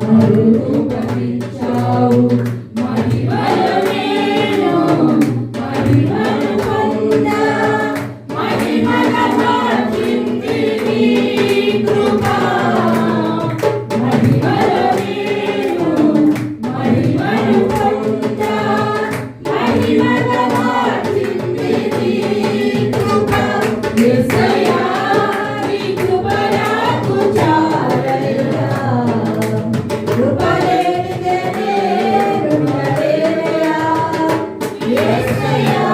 మరుగనిచ్చావు. మహిమల నేను మహిమను పొందా మహిమల మార్చింది నీ కృప. మహిమల నేను మహిమను పొందా మహిమల మార్చింది నీ కృప. యేసయ్యా నీ కృప నాకు చాలయ్యా. కృప లేనిదే నేను ఉండలేనయ్యా. యేసయ్యా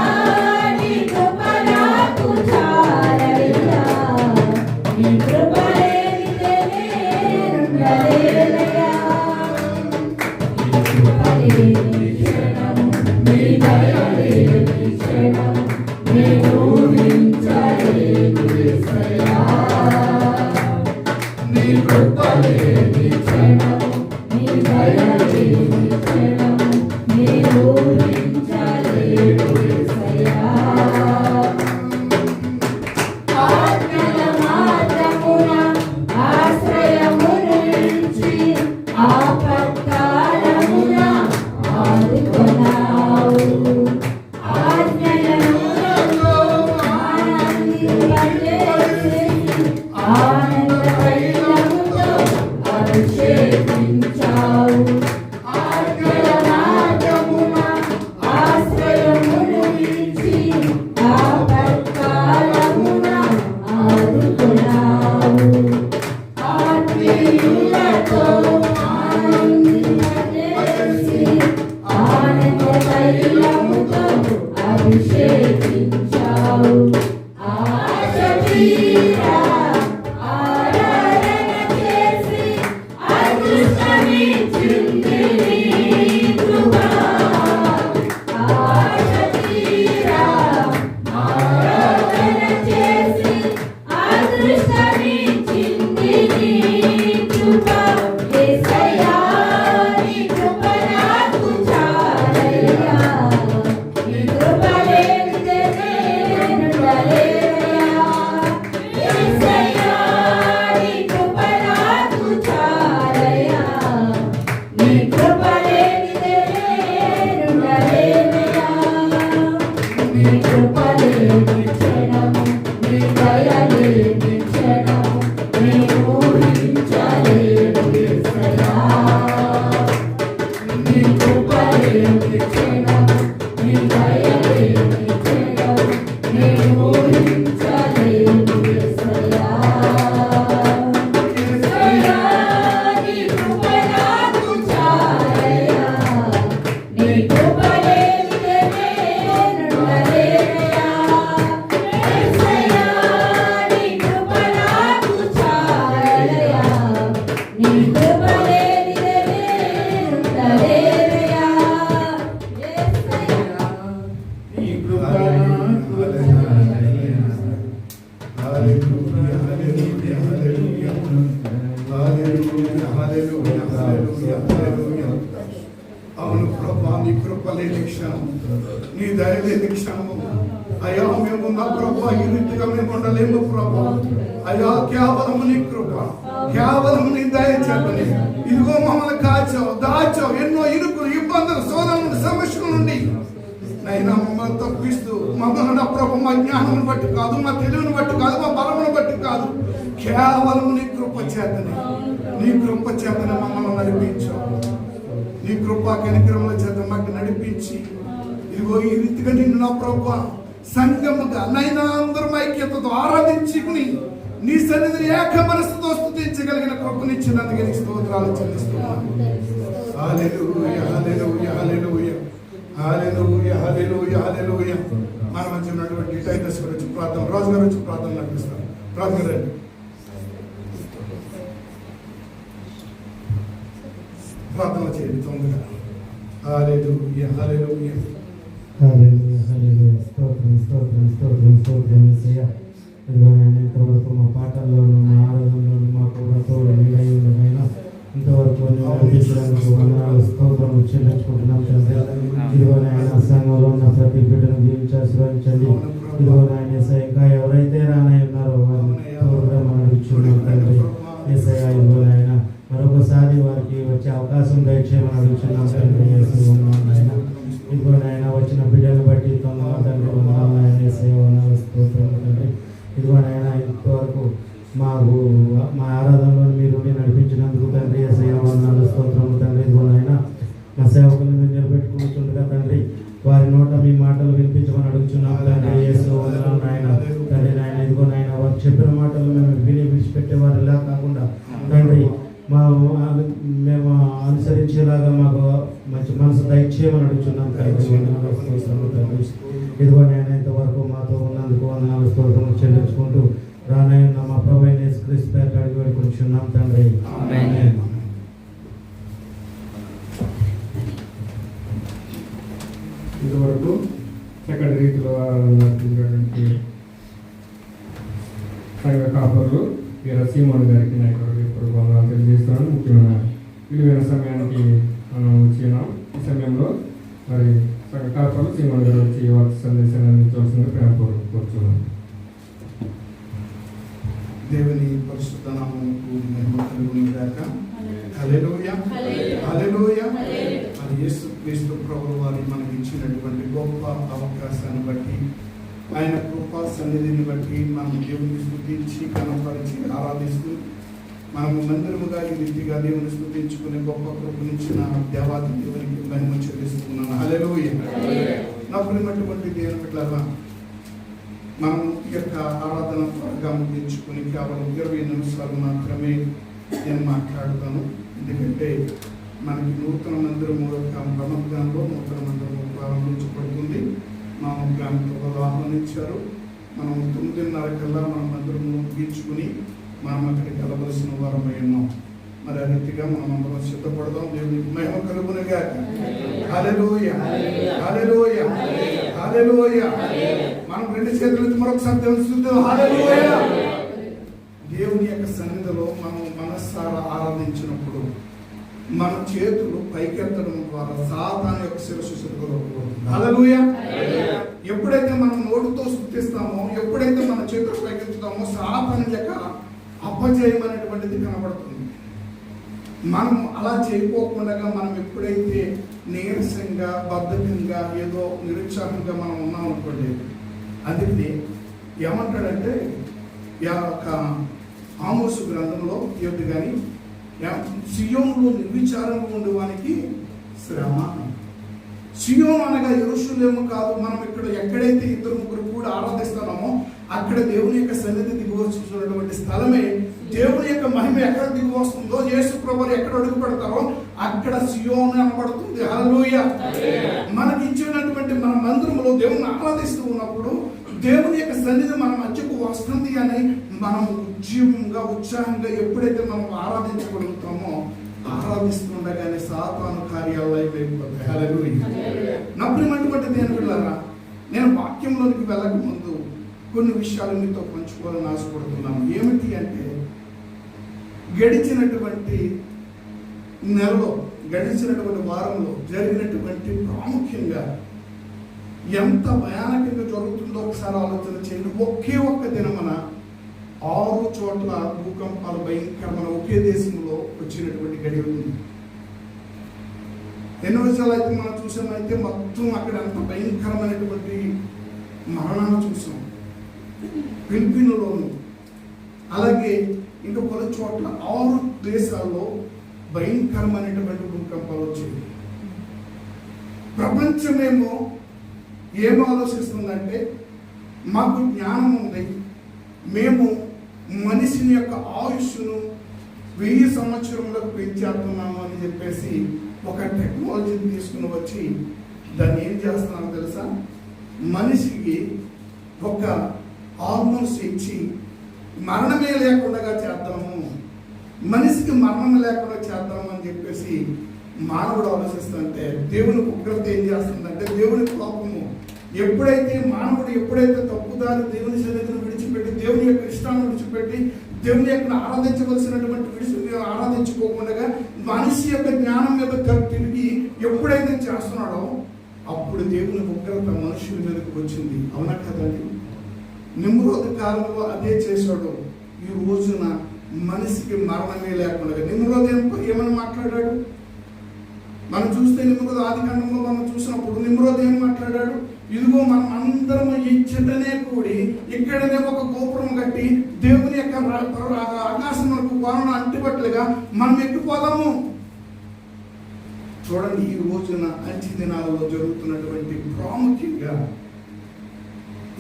నీ కృప నాకు చాలయ్యా. నీ కృప లేనిదే నేను ఉండలేనయ్యా. నీ కృప లేని క్షణము నీ దయ లేని క్షణము నేను ఊహించలేను యేసయ్యా. నీ కృప లేని క్షణము నీ దయ లేని క్షణము నేను ఊహించలేను యేసయ్యా. ఆజ్ఞల మార్గమున ఆశ్రయమును నిలిచి ఆపత్కాలమున ఆదుకొన్నావు. ఆజ్ఞలను ఆనందింపజేసి ఆనంద తైలముతో అభిషేకించావు. ఆజ్ఞల మార్గమున ఆశ్రయమును నిలిచి ఆపత్కాలమున ఆదుకొన్నావు. ఆత్మీయులతో ఆనందింపజేసి ఆనంద తైలముతో అభిషేకించావు. ఆశ తీరా ఆరాధన చేసి అదృష్టమిచ్చింది నీ కృప. ఆశ తీరా ఆరాధన చేసి అదృష్టమిచ్చింది నీ కృప. యేసయ్యా నీ కృప నాకు చాలయ్యా. నీ కృప లేనిదే నేను ఉండలేనయ్యా. యేసయ్యా నీ కృప నాకు చాలయ్యా. నీ కృప లేనిదే నేను ఉండలేనయ్యా. నీ కృప లేని క్షణము నీ దయ లేని క్షణము నేను ఊహించలేను యేసయ్యా. నీ కృప లేని క్షణము నీ దయ లేని క్షణము నేను ఊహించలేను యేసయ్యా. యేసయ్యా నీ కృప నాకు చాలయ్యా. నీ కృప లేనిదే నేను ఉండలేనయ్యా. యేసయ్యా నీ కృప నాకు చాలయ్యా. నీ కృప లేనిదే నేను ఉండలేనయ్యా. యేసయ్యా నీ కృప నాకు చాలయ్యా. హల్లెలూయా, హల్లెలూయా, హల్లెలూయా. హల్లెలూయా, హల్లెలూయా, హల్లెలూయా, హల్లెలూయా. అవును ప్రభా, నీ కృప లేని క్షణం, నీ దయ లేని క్షణము అయ్యా మేము నా ప్రభా ఈ రీతిగా మేము ఉండలేము ప్రభా. అయ్యా కేవలం నీ కృప, కేవలం నీ దయ చేతని ఇదిగో మమ్మల్ని కాచావు, దాచావు. ఎన్నో ఇరుకులు, ఇబ్బందులు, శోధనలు, సమస్యల నుండి నైనా మమ్మల్ని తప్పిస్తూ మమ్మల్ని నా ప్రభు మా జ్ఞానం బట్టి కాదు, మా తెలివిని బట్టి కాదు, మా బలమును బట్టి కాదు, కేవలం నీ కృప చేతని, నీ కృప చేతని మమ్మల్ని నడిపించావు. నీ కృపా కనికరముల చేత మాకు నడిపించి ఇదిగో ఈ రీతిగా నిన్ను నా ప్రభు సంఘముగా నైనా అందరూ ఐక్యతతో ఆరాధించుకుని నీ సన్నిధిని ఏక మనసుతో స్తుతించగలిగిన కృపనిచ్చినందుకు నీకు స్తోత్రాలు చెల్లిస్తున్నాను. హల్లెలూయా, హల్లెలూయా, హల్లెలూయా, హల్లెలూయా, హల్లెలూయా, హల్లెలూయా. మన మధ్య ఉన్నటువంటి టైటస్ గురించి ప్రార్థన, రాజు గారి గురించి ప్రార్థన నడిపిస్తాను. రాజు గారు రండి. ప్రార్థన చేయండి తొందరగా. హల్లెలూయా, హల్లెలూయా. హల్లెలూయా, హల్లెలూయా. స్తోత్రం, స్తోత్రం, స్తోత్రం, స్తోత్రం యేసయ్యా. ఇదిగో నేను ఇంతవరకు మా పాటల్లోనూ మా ఆరాధనలోనూ మా కూడా చెల్లించుకుంటున్నాం తండ్రి. ఇదిగో నాయన సంఘంలో ఉన్న ప్రతి బిడ్డను దీవించి ఆశీర్వదించండి. ఇదిగో నాయన యేసయ్య, ఇంకా ఎవరైతే రానై ఉన్నారో వారిని తోడుగా మనం అడుగుచున్నాం తండ్రి. యేసయ్య, ఇదిగో నాయన మరొకసారి వారికి వచ్చే అవకాశం దయచేయమని అడుగుచున్నాం తండ్రి. యేసయ్య వందనాలు నాయన. ఇదిగో నాయన వచ్చిన బిడ్డను బట్టి తొందరగా తండ్రి వందనాలు నాయన. యేసయ్య వందనాలు స్తోత్రములు తండ్రి. ఇదిగో నాయన ఇంతవరకు మా ఆరాధనలో మీరు నడిపించినందుకు తండ్రి యేసయ్య వందనాలు స్తోత్రములు తండ్రి. ఇదిగో నాయన మా సేవకులను మీరు నిలబెట్టుకుంటుండగా తండ్రి వారి నోట మీ మాటలు వినిపించమని అడుగుచున్నాం తండ్రి. యేసయ్య వందనాలు నాయన. తండ్రి నాయన, ఇదిగో నాయన వారు చెప్పిన మాటలు మేము విడిచిపెట్టేవారు ఇలా కాకుండా తండ్రి మేము అనుసరించేలాగా మాకు మంచి మనసు దయచేయమని అడుగుతున్నాం తండ్రి. తండ్రి ఇదిగో నేను ఇంతవరకు మాతో ఉన్నందుకు వందనాలు స్తోత్రములు చెల్లించుకుంటూ రానయ్యున్న మా ప్రభువైన యేసుక్రీస్తు పేరిట అడిగి వేడుకొనుచున్నాం తండ్రి. ఆమేన్. ఇదివరకు చక్కటి రీతిలో నడిపించినటువంటి సంఘ కాపరులు సీమోన్ గారికి నాయకుడు ఇప్పుడు వందనాలు తెలియజేస్తున్నాను. ముఖ్యమైన విలువైన సమయానికి మనం వచ్చినాం. ఈ సమయంలో మరి సంఘ కాపరులు సీమోన్ గారు వచ్చి వార్త సందేశాన్ని అందించవలసిందిగా ప్రేమపూర్వకంగా కోరుచున్నాను. దేవుని పరిశుద్ధ నామముకు మహిమ కలుగును గాక. హల్లెలూయా, హల్లెలూయా. మరి యేసుక్రీస్తు ప్రభువు వారి మనకి ఇచ్చినటువంటి గొప్ప అవకాశాన్ని బట్టి, ఆయన కృపా సన్నిధిని బట్టి మనం దేవుని స్తుతించి కనపరిచి ఆరాధిస్తూ మనము మందిరముగా ఈ రీతిగా దేవుని స్తుతించుకునే గొప్ప కృపనిచ్చిన దేవాది దేవునికి మహిమ చెల్లిస్తున్నాను. హల్లెలూయా. నా ప్రియమైనటువంటి దేవుని బిడ్డలారా, మనం ఈ యొక్క ఆరాధన త్వరగా ముగించుకుని కేవలం 20 నిమిషాలు మాత్రమే నేను మాట్లాడుతాను. ఎందుకంటే మనకి నూతన మందిరము యొక్క ప్రమద్గానంలో నూతన మందిరము ప్రారంభించబడుతుంది. మా గ్రామంతో ఆహ్వానించారు. మనం 9:30 కల్లా మన మందిరము ముగించుకుని మనం అక్కడికి వెళ్ళవలసిన వారమై ఉన్నాం. మరి ఆ రీతిగా మనం అందరం సిద్ధపడదాం. దేవునికి మహిమ కలుగును గాక. హల్లెలూయా, హల్లెలూయా, హల్లెలూయా. మనం 2 చేతులెత్తి మరొకసారి దేవుని స్తుతిద్దాం. హల్లెలూయా. దేవుని యొక్క సన్నిధిలో మనం మనస్సారా ఆరాధించినప్పుడు మన చేతులు పైకెత్తడం ద్వారా సాతాను యొక్క శిరస్సు సిద్ధపడకూడదు. హల్లెలూయా. ఎప్పుడైతే మనం నోటితో స్తుతిస్తామో, ఎప్పుడైతే మన చేతులు పైకెత్తుతామో సాతాను యొక్క అపజయం అనేటువంటిది కనబడుతుంది. మనం అలా చేయకోకుండా మనం ఎప్పుడైతే నీరసంగా బద్ధకంగా ఏదో నిరుత్సాహంగా మనం ఉన్నాం అనుకోండి, అందుకని ఏమంటాడంటే ఆమోసు గ్రంథంలో ఏమిటి కానీ సియోనులో నిర్విచారంగా ఉండేవానికి శ్రమ. సియోను అనగా యెరూషలేము కాదు. మనం ఇక్కడ ఎక్కడైతే 2-3 కూడా ఆరాధిస్తున్నామో అక్కడ దేవుని యొక్క సన్నిధి దిగి వస్తున్నటువంటి స్థలమే. దేవుని యొక్క మహిమ ఎక్కడ దిగి వస్తుందో, యేసు ప్రభువు ఎక్కడ అడుగు పెడతారో అక్కడ సియోను అనబడుతుంది. హల్లెలూయా. మనకి ఇచ్చినటువంటి మన మందిరంలో దేవుని ఆరాధిస్తూ ఉన్నప్పుడు దేవుని యొక్క సన్నిధి మన మధ్యకు వస్తుంది అని మనం ఉజ్జీవంగా ఉత్సాహంగా ఎప్పుడైతే మనం ఆరాధించగలుగుతామో, ఆరాధిస్తుండగానే సాతాను కార్యాలు అయిపోతాయి. హల్లెలూయా. నా ప్రియమైనటువంటి దేవుని బిడ్డలారా, నేను వాక్యంలోనికి వెళ్ళక ముందు కొన్ని విషయాలు మీతో పంచుకోవాలని ఆశపడుతున్నాను. ఏమిటి అంటే, గడిచినటువంటి నెలలో, గడిచినటువంటి వారంలో జరిగినటువంటి ప్రాముఖ్యంగా ఎంత భయానకంగా జరుగుతుందో ఒకసారి ఆలోచన చేయండి. ఒకే ఒక్క దినమున 6 చోట్ల భూకంపాలు భయంకరమైన ఒకే దేశంలో వచ్చినటువంటి గడియ ఉంది. ఎన్నో విషయాలు అయితే మనం చూసామైతే మొత్తం అక్కడ అంత భయంకరమైనటువంటి మరణాలు చూసాం. ఫిలిప్పీన్లోను అలాగే ఇంకా పలు చోట్ల 6 దేశాల్లో భయంకరమైనటువంటి భూకంపాలు వచ్చాయి. ప్రపంచమేమో ఏం ఆలోచిస్తుందంటే, మాకు జ్ఞానం ఉంది, మేము మనిషిని యొక్క ఆయుష్ను 1000 సంవత్సరములకు పెంచేస్తున్నాము అని చెప్పేసి ఒక టెక్నాలజీని తీసుకుని వచ్చి దాన్ని ఏం చేస్తున్నారో తెలుసా? మనిషికి ఒక హార్మోన్స్ ఇచ్చి మరణమే లేకుండా చేద్దాము, మనిషికి మరణం లేకుండా చేద్దాము అని చెప్పేసి మానవుడు ఆలోచిస్తుంటే, దేవుని ఉగ్రత ఏం చేస్తుందంటే, దేవుని కోపము ఎప్పుడైతే మానవుడు ఎప్పుడైతే తప్పుదారి దేవుని సన్నిధిని విడిచిపెట్టి దేవుని యొక్క ఇష్టాన్ని విడిచిపెట్టి దేవుని యొక్క ఆరాధించవలసినటువంటి విషయం ఆరాధించుకోకుండా మనిషి యొక్క జ్ఞానం మీద తిరిగి ఎప్పుడైతే చేస్తున్నాడో అప్పుడు దేవుని ఉగ్రత మనుషుల మీదకి వచ్చింది. అవునా కదండి? నిమ్రోదు కాలంలో అదే చేశాడు. ఈ రోజున మనిషికి మరణమే లేకుండా నిమ్రోదు ఏమని మాట్లాడాడు? మనం చూస్తే నిమ్రోదు ఆది కాండంలో మనం చూసినప్పుడు నిమ్రోదు ఏం మాట్లాడాడు? ఇదిగో మనం అందరం ఈ చెట్టనే కూడి ఇక్కడనే ఒక గోపురం కట్టి దేవుని యొక్క ఆకాశం మనకు కోరణ అంటిపట్లుగా మనం ఎక్కిపోదాము. చూడండి, ఈ రోజున అంచె దినాలలో జరుగుతున్నటువంటి ప్రాముఖ్యంగా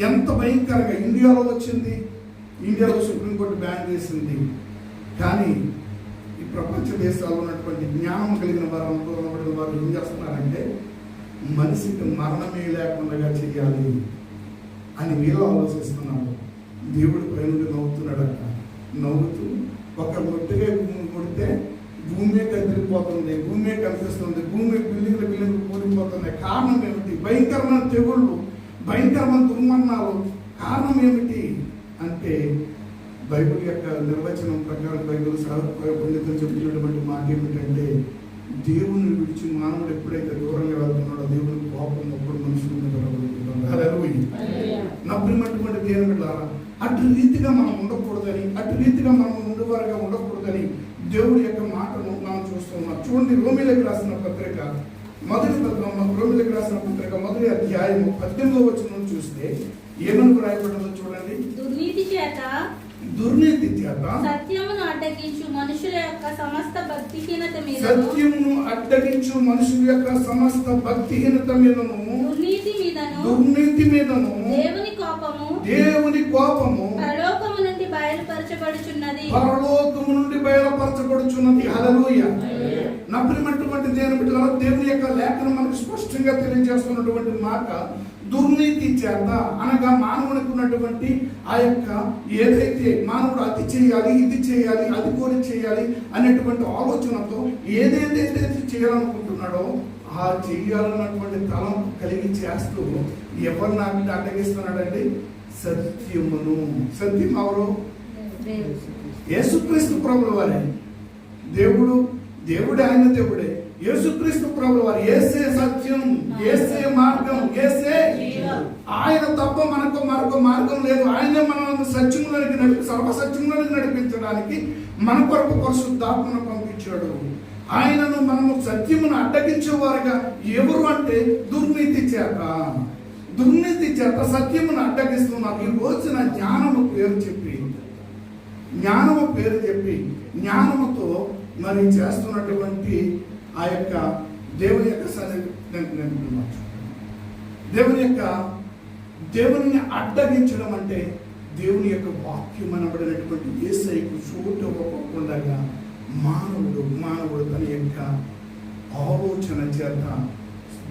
ఎంత భయంకరంగా ఇండియాలో వచ్చింది. ఇండియాలో సుప్రీంకోర్టు బ్యాన్ చేసింది. కానీ ఈ ప్రపంచ దేశాల్లో ఉన్నటువంటి జ్ఞానం కలిగిన వారు అనుకోబడిన వారు ఏం చేస్తున్నారంటే మనిషికి మరణమే లేకుండా చేయాలి అని వీళ్ళు ఆలోచిస్తున్నారు. దేవుడు పైన నవ్వుతున్నాడట. నవ్వుతూ ఒక గొట్టిగా కొడితే భూమే కదిలిపోతుంది, భూమే కనిపిస్తుంది, భూమి బిల్డింగ్లు కూలిపోతున్నాయి. కారణం ఏమిటి? భయంకరమైన తెగుళ్ళు, భయంకరమైన దుర్మరణాలు. కారణం ఏమిటి అంటే బైబిల్ యొక్క నిర్వచనం ప్రకారం బైబిల్ పండితులు చెప్తున్నటువంటి మాట ఏమిటంటే దేవుని విడిచి మానవుడు ఎప్పుడైతే దూరంగా వెళ్తున్నాడో దేవుని కోపం ఎప్పుడు మనుషుల మీద నప్పినటువంటి దేవుని బిడ్డలారా, అటు రీతిగా మనం ఉండకూడదని, అటు రీతిగా మనం ఉండేవారుగా ఉండకూడదని దేవుడి యొక్క మాటను మనం చూస్తున్నాం. చూడండి, రోమీలకు రాసిన పత్రిక మొదటి అధ్యాయము 18వ వచనం చూస్తే ఏమని రాయబడిందో చూడండి. దుర్నీతి చేత సత్యమును అడ్డగించు మనుషుల యొక్క సమస్త భక్తిహీనత మీద దుర్నీతి మీదను దేవుని కోపము పరలోకము నుండి బయలుపరచబడుచున్నది. హల్లెలూయా. నమ్మినటువంటి దేవుని యొక్క లేఖనం మనకు స్పష్టంగా తెలియజేస్తున్నటువంటి మాట దుర్నీతి చేత అనగా మానవునికి ఉన్నటువంటి ఆ యొక్క ఏదైతే మానవుడు అది చేయాలి, ఇది చేయాలి, అది కూడా చేయాలి అనేటువంటి ఆలోచనతో ఏదైతే చేయాలనుకుంటున్నాడో ఆ చేయాలన్నటువంటి తలం కలిగి చేస్తూ ఎవరు నాకు అడ్డగిస్తున్నాడండి? సత్యమును. సత్యం ఎవరు? యేసుక్రీస్తు ప్రభుల వారే. దేవుడే, ఆయన దేవుడే. యేసుక్రీస్తు ప్రభుల వారు. యేసే సత్యం, యేసే మార్గం, యేసే ఆయన తప్ప మనకు మరొక మార్గం లేదు. ఆయనే మనల్ని సత్యంలోనికి సర్వసత్యంలోనికి నడిపించడానికి మన కొరకు పరిశుద్ధాత్మను పంపించాడు. ఆయనను మనము సత్యమును అడ్డగించేవారుగా ఎవరు అంటే దుర్నీతి చేత సత్యమును అడ్డగిస్తున్నారు. ఈ రోజున జ్ఞానము పేరు చెప్పి జ్ఞానముతో మరి చేస్తున్నటువంటి ఆ యొక్క దేవుని యొక్క దేవుని అడ్డగించడం అంటే దేవుని యొక్క వాక్యం అనబడినటువంటి యేసయ్యకు చోటు ఇవ్వకుండా మానవుడు తన యొక్క ఆలోచన చేత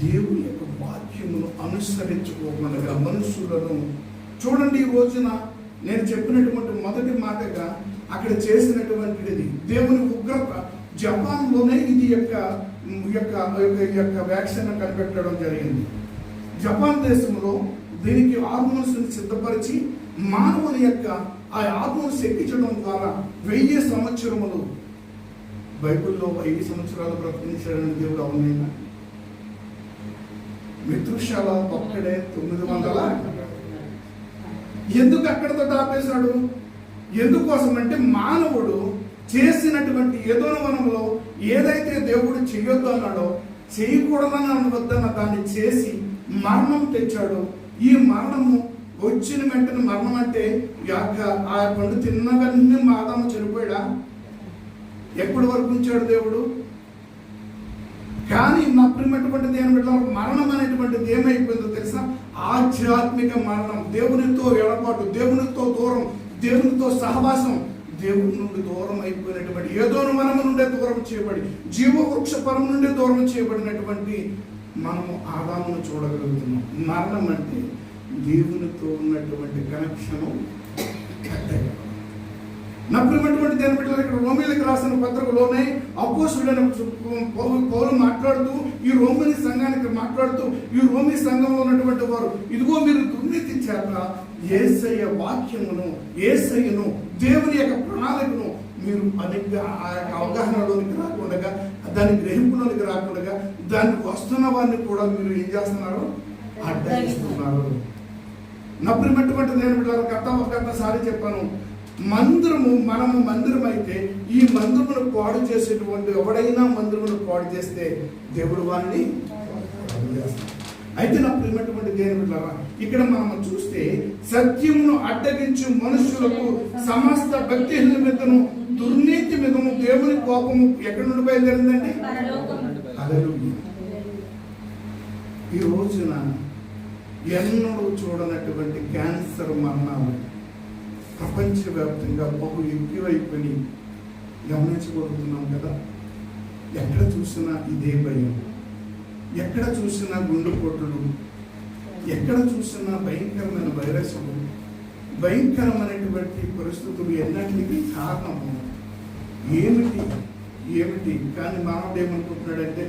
దేవుని యొక్క వాక్యమును అనుసరించుకోకుండా మనుషులను చూడండి. ఈ రోజున నేను చెప్పినటువంటి మొదటి మాటగా అక్కడ చేసినటువంటిది దేవుని ఉగ్రత. జపాన్లోనే ఇది యొక్క వ్యాక్సిన్ కనిపెట్టడం జరిగింది. జపాన్ దేశంలో దీనికి హార్మోన్స్ సిద్ధపరిచి మానవుని యొక్క ఆ హార్మోన్స్ ఎక్కించడం ద్వారా 1000 సంవత్సరములు బైబిల్లో 1000 సంవత్సరాలు బ్రతికించాడని దేవుడు అవునైనా మిత్రుశాల ఒక్కడే 900. ఎందుకు అక్కడతో ఆపేశాడు? ఎందుకోసం అంటే మానవుడు చేసినటువంటి ఏదోన వనంలో ఏదైతే దేవుడు చేయొద్దు అన్నాడో, చేయకూడదని అనవద్దన్న దాన్ని చేసి మరణం తెచ్చాడు. ఈ మరణము వచ్చిన వెంటనే మరణం అంటే ఆ పండు తిన్నవన్నీ ఆదాము చనిపోయాడా? ఎప్పటి వరకు ఉంచాడు దేవుడు? కానీ నప్పినటువంటి దేని బిడ్డ మరణం అనేటువంటిది ఏమైపోయిందో తెలుసా? ఆధ్యాత్మిక మరణం. దేవునితో ఎడబాటు, దేవునితో దూరం, దేవునితో సహవాసం, దేవుని నుండి దూరం అయిపోయినటువంటి ఏదోను మనము నుండే దూరం చేయబడి జీవవృక్ష ఫలం నుండి దూరం చేయబడినటువంటి మనము ఆదామును చూడగలుగుతున్నాం. మరణం అంటే దేవునితో ఉన్నటువంటి కనెక్షను నప్పినటువంటి దేని బిడ్డలు ఇక్కడ రోమీలకు రాసిన పత్రికలోనే అపోస్తుడైన పౌలు మాట్లాడుతూ ఈ రోమిని సంఘానికి మాట్లాడుతూ ఈ రోమి సంఘంలో ఉన్నటువంటి వారు ఇదిగో మీరు దుర్నీతి చేత యేసయ్య వాక్యమును యేసయ్యను దేవుని యొక్క ప్రణాళికను మీరు ఆ యొక్క అవగాహనలోనికి రాకుండా, దాని గ్రహింపులోనికి రాకుండా, దానికి వస్తున్న వారిని కూడా మీరు ఏం చేస్తున్నారు? అడ్డగిస్తున్నారు. నప్పినటువంటి నేను గతసారి చెప్పాను, మనము మందిరం అయితే ఈ మందిరమును పాడు చేసేటువంటి ఎవడైనా మందిరమును పాడు చేస్తే దేవుడు వారిని చేస్తాడు. అయితే నా ప్రియమైనటువంటి దేవుని బిడ్డలారా, ఇక్కడ మనం చూస్తే సత్యమును అడ్డగించు మనుషులకు సమస్త భక్తిహీనుల మీదను దుర్నీతి మీదను దేవుని కోపము ఎక్కడి నుండి బయలుదేరిందండి? హల్లెలూయా. ఈ రోజున ఎన్నడూ చూడనటువంటి క్యాన్సర్ మరణాలు ప్రపంచవ్యాప్తంగా బహు ఎక్కువైపోయి గమనించబడుతున్నాం కదా. ఎక్కడ చూసినా ఇదే భయం, ఎక్కడ చూసినా గుండెపోటులు, ఎక్కడ చూసినా భయంకరమైన వైరస్లు, భయంకరమైనటువంటి పరిస్థితులు. ఎన్నటికీ కారణము ఏమిటి? కానీ మానవుడు ఏమనుకుంటున్నాడంటే,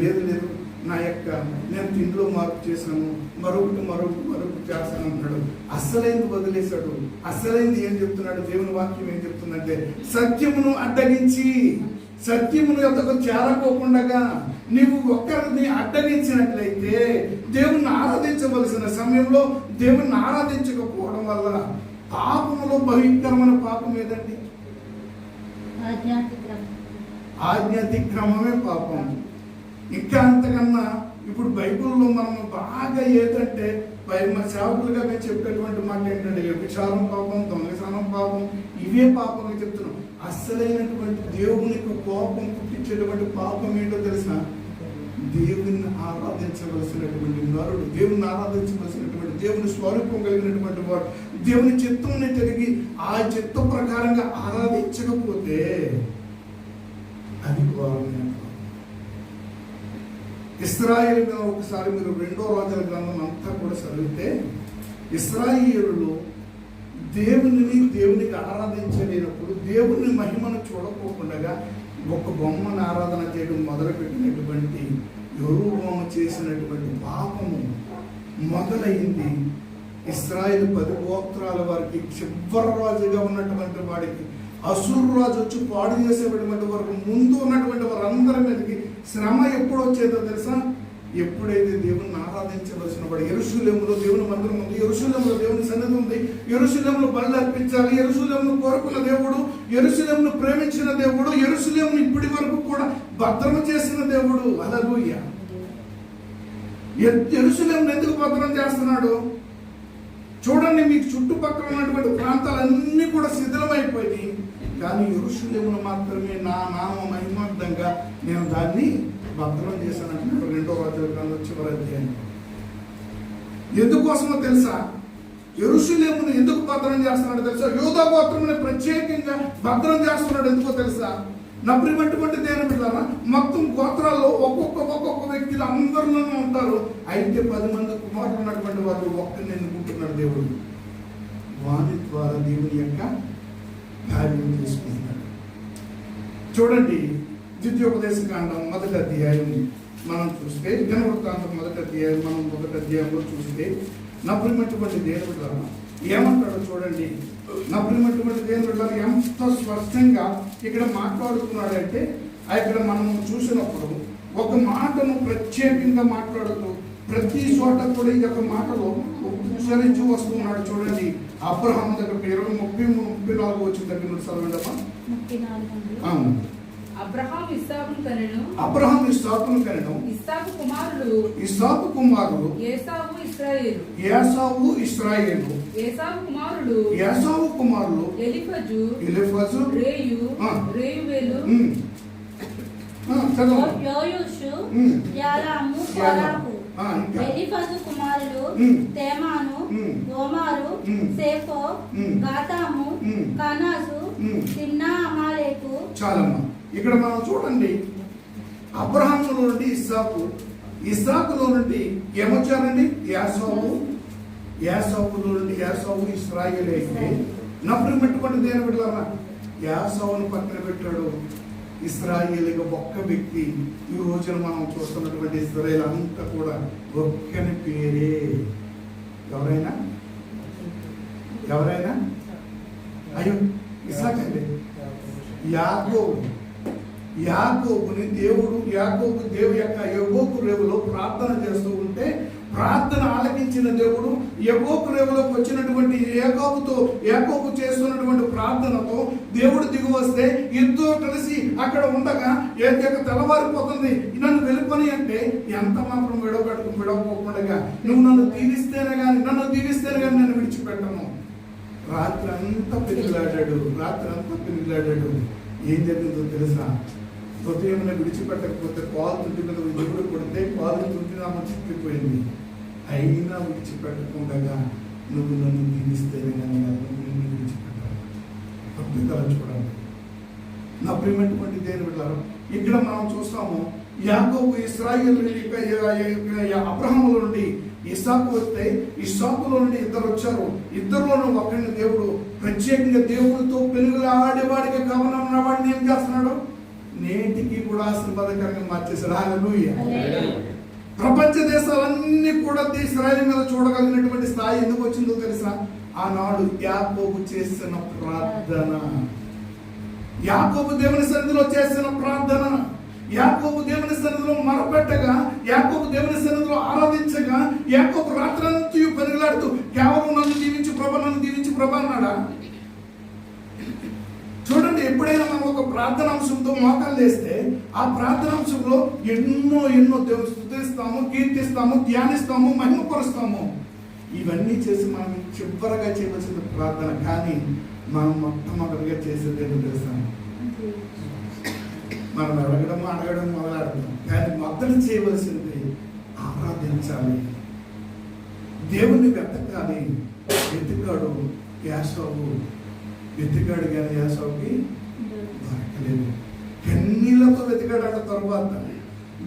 లేదు నేను తిండిలో మార్పు చేశాను, మరొకటి చేస్తాను అంటున్నాడు. అస్సలైంది వదిలేశాడు. అస్సలైంది ఏం చెప్తున్నాడు? దేవుని వాక్యం ఏం చెప్తుందంటే, సత్యమును అడ్డగించి సత్యమును యొద్దకు చేరకోకుండా నీవు ఒక్కరిని అడ్డగించినట్లయితే, దేవుణ్ణి ఆరాధించవలసిన సమయంలో దేవుణ్ణి ఆరాధించకపోవడం వల్ల పాపములో భయంకరమైన పాపం ఏదండి? ఆజ్ఞాతిక్రమమే పాపం. ఇంకా అంతకన్నా ఇప్పుడు బైబిల్లో మనం బాగా ఏదంటే సేవకులుగా మేము చెప్పేటువంటి మాట ఏంటంటే, వ్యభిచారం పాపం, దొంగతనం పాపం, ఇవే పాపంగా చెప్తున్నాం. అస్సలైనటువంటి దేవునికి కోపం పుట్టించేటువంటి పాపం ఏంటో తెలిసిన? దేవుని ఆరాధించవలసినటువంటి నరుడు, దేవుని ఆరాధించవలసినటువంటి, దేవుని స్వరూపం కలిగినటువంటి వాడు, దేవుని చిత్తంని తిరిగి ఆ చిత్త ప్రకారంగా ఆరాధించకపోతే అది ఘోరమైన. ఇశ్రాయేలు మీద ఒకసారి మీరు 2వ రాజుల గ్రంథం అంతా కూడా చదివితే, ఇశ్రాయేలులు దేవునికి ఆరాధించలేనప్పుడు, దేవుని మహిమను చూడకోకుండా ఒక బొమ్మను ఆరాధన చేయడం మొదలుపెట్టినటువంటి యెహోవా చేసినటువంటి పాపము మొదలైంది. ఇశ్రాయేలు 10 గోత్రాల వారికి చివరి రాజుగా ఉన్నటువంటి వాడికి అసూరు రాజు వచ్చి పాడు చేసేటువంటి వరకు ముందు ఉన్నటువంటి వారందరి మీదకి శ్రమ ఎప్పుడు వచ్చేదో తెలుసా? ఎప్పుడైతే దేవుని ఆరాధించవలసిన వాడు, యెరూషలేములో దేవుని మందిరం ఉంది, యెరూషలేములో దేవుని సన్నిధి ఉంది, యెరూషలేములో బలి అర్పించాలి, యెరూషలేమును కోరుకున్న దేవుడు, యెరూషలేమును ప్రేమించిన దేవుడు, యెరూషలేమును ఇప్పటి వరకు కూడా భద్రం చేసిన దేవుడు. హల్లెలూయా. యెరూషలేమును ఎందుకు భద్రం చేస్తున్నాడు? చూడండి, మీకు చుట్టుపక్కల ఉన్నటువంటి ప్రాంతాలన్నీ కూడా శిథిలమైపోయి, కానీ యెరూషలేమును మాత్రమే నా నామ మహిమార్థంగా నేను దాన్ని భద్రం చేశానంటున్నాడు 2వ రాజుల గ్రంథం చివరి అధ్యాయం. ఎందుకోసమో తెలుసా? యెరూషలేమును ఎందుకు భద్రం చేస్తున్నాడు తెలుసా? యూదా గోత్రముని ప్రత్యేకంగా భద్రం చేస్తున్నాడు. ఎందుకో తెలుసా? నప్పినటువంటి దేవుని బిడ్డలారా, మొత్తం గోత్రాల్లో ఒక్కొక్క వ్యక్తులు అందరిలోనూ ఉంటారు. అయితే 10 మంది కుమారులు ఉన్నటువంటి వారు ఒక్కరిని ఎన్నుకుంటున్నాడు దేవుడు. వారి ద్వారా దేవుని యొక్క కార్యం చేసుకుంటున్నాడు. చూడండి, ద్వితీయోపదేశ కాండం 1వ అధ్యాయం మనం చూస్తే, దినవృత్తాంతం 1వ అధ్యాయం మనం 1వ అధ్యాయంలో చూస్తే, నప్పినటువంటి దేవుని బిడ్డలారా ఏమంటాడో చూడండి. నప్పినటువంటి దేవుని బిడ్డలారా ఎంత స్పష్టంగా ఇక్కడ మాట్లాడుతున్నాడంటే, ఇక్కడ మనం చూసినప్పుడు ఒక మాటను ప్రత్యేకంగా మాట్లాడుతూ ప్రతి చోట కూడా ఈ యొక్క మాటలో ఉచ్చరించి వస్తున్నాడు. చూడండి, అబ్రహాము దగ్గర 34 వచ్చిన దగ్గర నుండి చదవండమ్మా. అబ్రహాము ఇస్సాకును కనెను. ఇస్సాకు కుమారులు ఏసావు ఇశ్రాయేలు. ఏసావు కుమారులు ఎలీఫజు, రేయు, రేయువేలు, యోయూషు, యాలాము, కోరాహు. ఎలీఫజు కుమారులు తేమాను, గోమారు, సేఫో, గాతాము, కనాజు, తిమ్నా, అమాలేకు. చాలమ్మా. ఇక్కడ మనం చూడండి, అబ్రహాములో నుండి ఇస్సాకులో నుండి ఏమొచ్చారండి? యాసావులో నుండి యాసావు ఇశ్రాయేలు అయితే నప్పినటువంటి దేవుని బిడ్డలారా యాసావును పక్కన పెట్టాడు. ఇశ్రాయేలుగా ఒక్క వ్యక్తి. ఈ రోజున మనం చూస్తున్నటువంటి ఇశ్రాయేలు అంతా కూడా ఒక్కని పేరే. ఎవరైనా అయ్యో ఇసాక్ అండి, యాకోబుని దేవుడు యెబోకు రేవులో ప్రార్థన చేస్తూ ఉంటే ప్రార్థన ఆలకించిన దేవుడు యెబోకు రేవులోకి వచ్చినటువంటి యాకోబు చేస్తున్నటువంటి ప్రార్థనతో దేవుడు దిగి వస్తే ఇద్దరు కలిసి అక్కడ ఉండగా తెల్లవారిపోతుంది, నన్ను వెళ్ళిపోని అంటే ఎంత మాత్రం విడవకోకుండా నువ్వు నన్ను దీవిస్తేనే కానీ నేను విడిచిపెట్టను. రాత్రి అంతా పెరిగిలాడాడు. ఏం జరిగిందో తెలుసా? ఉదయం విడిచిపెట్టకపోతే పాలు తుంటి మీద దేవుడు కొడితే పాలు తుంటినామో చిక్కిపోయింది. అయినా విడిచిపెట్టకుండా నువ్వు నన్ను దీవిస్తేనే కానీ నిన్ను విడిచిపెట్టాను. అద్భుతాలు చూడండి నా ప్రియమైనటువంటి దేవుని బిడ్డలారా. ఇక్కడ మనం చూస్తాము, యాకోబు ఇశ్రాయేలు అబ్రహాముల నుండి ఇస్సాకు వస్తే ఇస్సాకులో నుండి ఇద్దరు వచ్చారు. ఇద్దరులోనూ ఒకరిని దేవుడు ప్రత్యేకంగా దేవుడితో పెనుగులాడేవాడికి గమనం ఉన్నవాడిని ఏం చేస్తున్నాడు? నేటికి కూడా ఆశీర్వాదకరంగా మార్చేశాడు. హల్లెలూయా. ప్రపంచ దేశాలన్నీ కూడా ఇశ్రాయేలు మీద చూడగలిగినటువంటి స్థాయి ఎందుకు వచ్చిందో తెలుసా? ఆనాడు యాకోబు చేసిన ప్రార్థన, యాకోబు దేవుని సన్నిధిలో చేసిన ప్రార్థన, యాకోబు దేవుని సన్నిధిలో మొరపెట్టగా, యాకోబు దేవుని సన్నిధిలో ఆరాధించగా, యాకోబు రాత్రంతా పెరుగులాడుతూ కేవలం నన్ను దీవించి ప్రభా అన్నాడా? చూడండి, ఎప్పుడైనా మనం ఒక ప్రార్థనాంశంతో మోకాలు వేస్తే ఆ ప్రార్థనాంశంలో ఎన్నో దేవుని స్తుతిస్తాము, కీర్తిస్తాము, ధ్యానిస్తాము, మహిమపరుస్తాము. ఇవన్నీ చేసి మనం చివరగా చేయవలసిన ప్రార్థన. కానీ మనం మొట్టమొదటిగా చేసేది ఏంటో తెలుస్తాము, మనం అడగడం మొదలాడుతున్నాం. కానీ మొదలు చేయవలసింది ఆరాధించాలి, దేవుణ్ణి వెతకాలి. వెతికాడు కానీ యాసోవుకి దొరకలేదు. కన్నీళ్లతో వెతికాడంట, తరువాత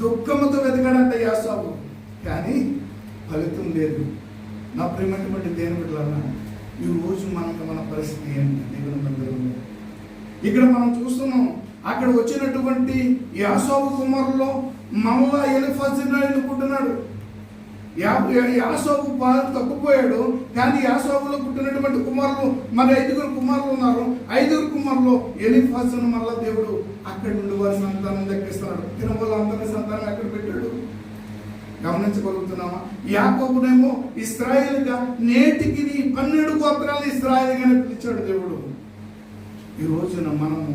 దుఃఖంతో వెతికాడంట యాసోవు, కానీ ఫలితం లేదు. నా ప్రియమైనటువంటి దేవుని బిడ్డలారా, ఈ రోజు మన పరిస్థితి ఏంటి? దేవుని మందిరంలో ఇక్కడ మనం చూస్తున్నాం, అక్కడ వచ్చినటువంటి యాసోవు కుమారుల్లో మళ్ళా ఎలీఫజును ఎన్నుకుంటున్నాడు. యాసోవు తప్పిపోయాడు, కానీ యాసోవులో పుట్టినటువంటి కుమారులు మరి 5 కుమారులు ఉన్నారు. 5 కుమారులు ఎలీఫజును మళ్ళా దేవుడు అక్కడి నుండి వారి సంతానం దక్కిస్తున్నాడు. తినవల్ల అందరి సంతానం ఎక్కడ పెట్టాడు గమనించగలుగుతున్నామా? యాకోబునేమో ఇశ్రాయేలుగా నేటికి 12 గోత్రాలు ఇశ్రాయేలుగానే పిలిచాడు దేవుడు. ఈ రోజున మనము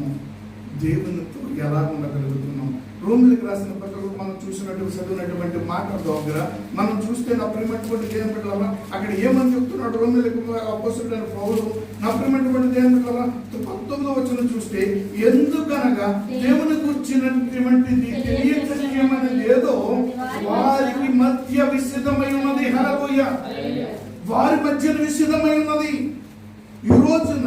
దేవునితో ఎలా ఉండగలుగుతున్నాం? రోమిలకు రాసిన పత్రికలో మనం చదివినటువంటి మాట దగ్గర మనం చూస్తే నా ప్రియమైనటువంటి దేవుని బిడ్డలారా, అక్కడ ఏమని చెప్తున్నాడు రోమిలకు అపోస్తలుడైన పౌలు? నా ప్రియమైనటువంటి దేవుని బిడ్డలారా, 19వ వచనం చూస్తే, ఎందుకనగా దేవుని గురించినటువంటిది తెలియచేయమని లేదో వారికి మధ్య విసిద్ధమై ఉన్నది. హల్లెలూయా. వారి మధ్య విసిద్ధమై ఉన్నది. ఈ రోజున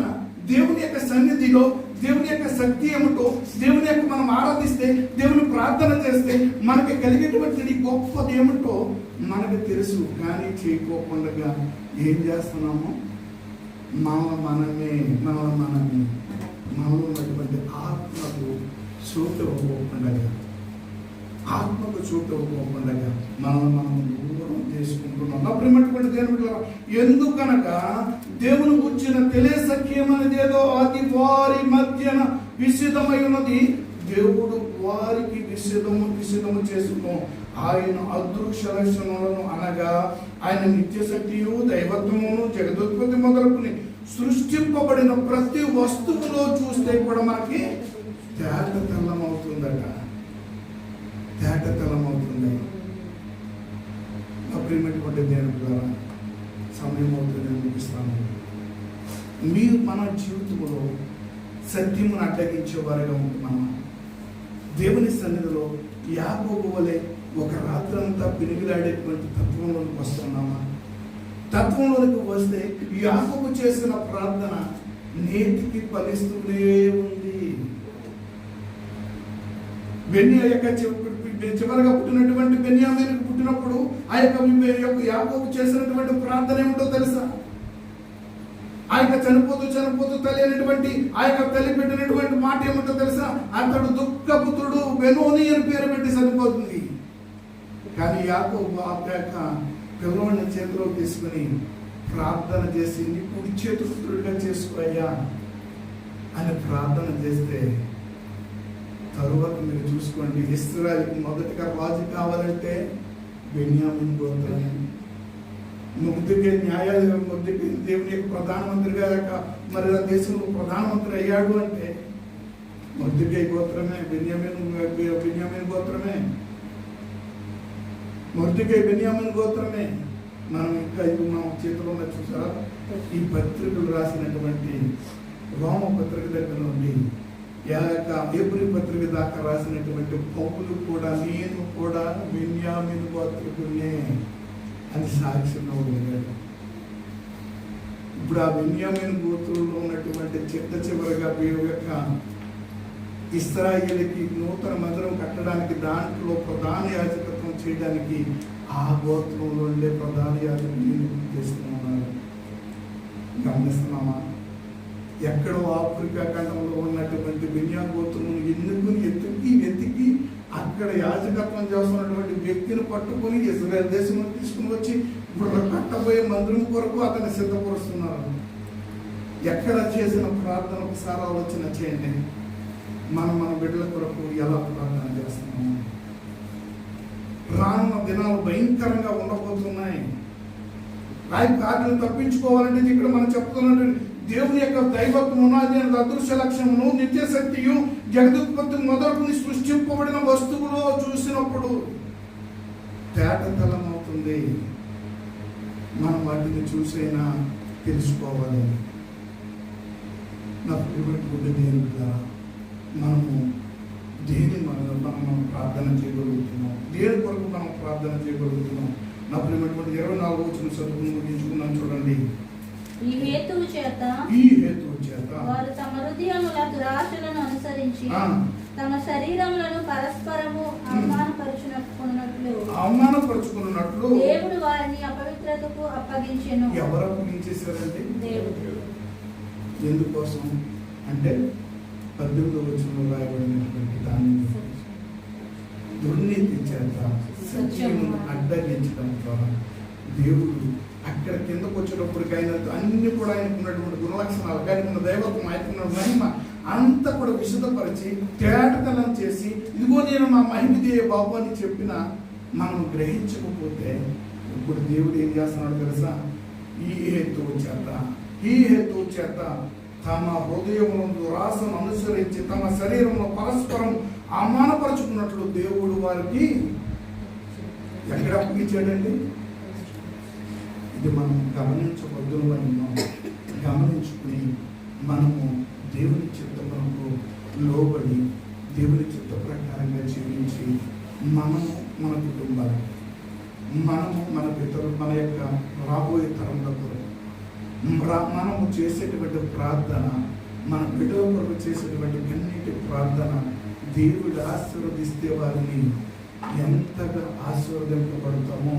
దేవుని యొక్క సన్నిధిలో దేవుని యొక్క శక్తి ఏమిటో, దేవుని యొక్క మనం ఆరాధిస్తే, దేవుని ప్రార్థన చేస్తే మనకి కలిగేటువంటి గొప్పది ఏమిటో మనకు తెలుసు. కానీ చేయకోకుండా ఏం చేస్తున్నాము? మనలో ఉన్నటువంటి ఆత్మకు చోటు ఇవ్వకుండా మనం దూరం చేసుకుంటున్నాం. నా ప్రియమైనటువంటి దేవుని బిడ్డలారా, ఎందుకనగా దేవుని గురించిన తెలియసఖ్యమనేది ఏదో అది వారి మధ్యన విసిద్ధమై ఉన్నది. దేవుడు వారికి విసిద్ధము చేసుకును. ఆయన అదృశ్య లక్షణాలను అనగా ఆయన నిత్యశక్తియు, దైవత్వమును, జగదుత్పత్తి మొదలుకుని సృష్టింపబడిన ప్రతి వస్తువులో చూస్తే కూడా మనకి తేటతెల్లమవుతుంది. నా ప్రియమైనటువంటి దేవుని బిడ్డలారా, సమయం అవుతుంది, ముగిస్తాను. మీరు మన జీవితంలో సత్యమును అడ్డగించే వారిగా ఉంటున్నామా? దేవుని సన్నిధిలో యాకోబు వలె ఒక రాత్రంతా పెనుగులాడేటువంటి తత్వంలోకి వస్తున్నామా? తత్వంలోనికి వస్తే యాకోబు చేసిన ప్రార్థన నేటికి ఫలిస్తూనే ఉంది. చివరగా పుట్టినటువంటి బెన్యామీనుకు పుట్టినప్పుడు ఆ యొక్క యాకోబు చేసినటువంటి ప్రార్థన ఏమిటో తెలుసా? ఆ యొక్క చనిపోతూ తల్లి అయినటువంటి ఆ యొక్క తల్లి పెట్టినటువంటి మాట ఏమిటో తెలుసా? అతడు దుఃఖపుత్రుడు బెనోని అని పేరు పెట్టి సరిపోతుంది. కానీ యాకోబు ఆ యొక్క పిల్లవాడిని చేతిలో తీసుకుని ప్రార్థన చేసి, నీ కుడి చేతి పుత్రుడిగా చేసుకోయ్యా అని ప్రార్థన చేస్తే తరువాత మీరు చూసుకోండి, ఇశ్రాయేలుకు మొదటిగా రాజు కావాలంటే బెన్యామీను గోత్రమే. ముగ్గురికి ముగ్గురికి దేవుని యొక్క ప్రధానమంత్రిగా మరి ఆ దేశంలో ప్రధానమంత్రి అయ్యాడు అంటే మొర్దెకై గోత్రమే, బెన్యామీను గోత్రమే, మొర్దెకై బెన్యామీను గోత్రమే. మనం ఇంకా ఇప్పుడు మనం చేతిలో ఉన్న చూసారా, ఈ పత్రికలు రాసినటువంటి రోమ పత్రిక దగ్గర నుండి ఏప్రి పత్రిక దాకా రాసినటువంటి పౌలు కూడా నేను కూడా బెన్యామీను గోత్రికునే అని సాక్ష్యంగా ఉండేవాడు. ఇప్పుడు ఆ బెన్యామీను గోత్రంలో ఉన్నటువంటి చివరిగా దేవుని యొక్క ఇశ్రాయేలుకి నూతన మందిరం కట్టడానికి దాంట్లో ప్రధాన యాజకత్వం చేయడానికి ఆ గోత్రంలో ఉండే ప్రధాన యాజకులు చేస్తున్నారు. గమనిస్తున్నామా? ఎక్కడో ఆఫ్రికా ఖండంలో ఉన్నటువంటి బెన్యా గోత్రం వెతికి అక్కడ యాజకత్వం చేస్తున్నటువంటి వ్యక్తిని పట్టుకొని ఇశ్రాయేల్ దేశంలో తీసుకుని వచ్చి ఇప్పుడు కట్టబోయే మందిరం కొరకు అతన్ని సిద్ధపరుస్తున్నారు. ఎక్కడ చేసిన ప్రార్థన ఒకసారి ఆలోచన చేయండి. మనం మన బిడ్డల కొరకు ఎలా ప్రార్థన చేస్తున్నాము? రానున్న దినాలు భయంకరంగా ఉండబోతున్నాయి. కార్యాలను తప్పించుకోవాలంటే ఇక్కడ మనం చెప్తున్నటువంటి దేవుని యొక్క దైవత్వం ఉన్నది, అదృశ్య లక్ష్యమును, నిత్య శక్తియు, జగదుత్పత్తి మొదలుకుని సృష్టింపబడిన వస్తువులో చూసినప్పుడు తేటతలం అవుతుంది. మనం వాటిని చూసైనా తెలుసుకోవాలి. నా ప్రియమైనటువంటి దేవుడా, మనము దేని మనం ప్రార్థన చేయగలుగుతున్నాం, దేని కొరకు మనం ప్రార్థన చేయగలుగుతున్నాం? నా ప్రియమైనటువంటి 24వ వచనం చదువుకుని ముగించుకున్నాం చూడండి. ఈ హేతువు చేత వారు తమ హృదయముల దురాశలను అనుసరించి తమ శరీరములను పరస్పరము అవమానపరుచుకున్నట్లు దేవుడు వారిని అపవిత్రతకు అప్పగించెను. ఎవరు అప్పగించేశారండి? దేవుడు. ఎందుకోసం అంటే 18వ వచనంలో రాయబడినటువంటి దాన్ని దుర్నీతి చేత సత్యమును అడ్డగించడం ద్వారా దేవుడు అక్కడ కిందకు వచ్చేటప్పటికి ఆయన అన్ని కూడా ఆయనకు ఉన్నటువంటి గుణలక్షణాలు, ఆయనకు ఉన్న దైవత్వం, ఆయనకున్న మహిమ అంతా కూడా విశదపరిచి తేటతనం చేసి ఇదిగో నేను నా మహిమదేయ బాబు అని చెప్పిన మనం గ్రహించకపోతే ఇప్పుడు దేవుడు ఏం చేస్తున్నాడు తెలుసా? ఈ హేతువు చేత తమ హృదయమును దురాశను అనుసరించి తమ శరీరమును పరస్పరం అవమానపరుచుకున్నట్లు దేవుడు వారికి ఎక్కడ అప్పగించాడండి? ఇది మనం గమనించవద్దు అని గమనించుకుని మనము దేవుని చిత్తమునకు లోబడి దేవుని చిత్త ప్రకారంగా జీవించి మనము మన కుటుంబాలు, మనము మన పితరులు, మన యొక్క రాబోయే తరంలో మనము చేసేటువంటి ప్రార్థన, మన బిడ్డల కొరకు చేసేటువంటి కన్నీటి ప్రార్థన దేవుడు ఆశీర్వదిస్తే వారిని ఎంతగా ఆశీర్వదింపబడతామో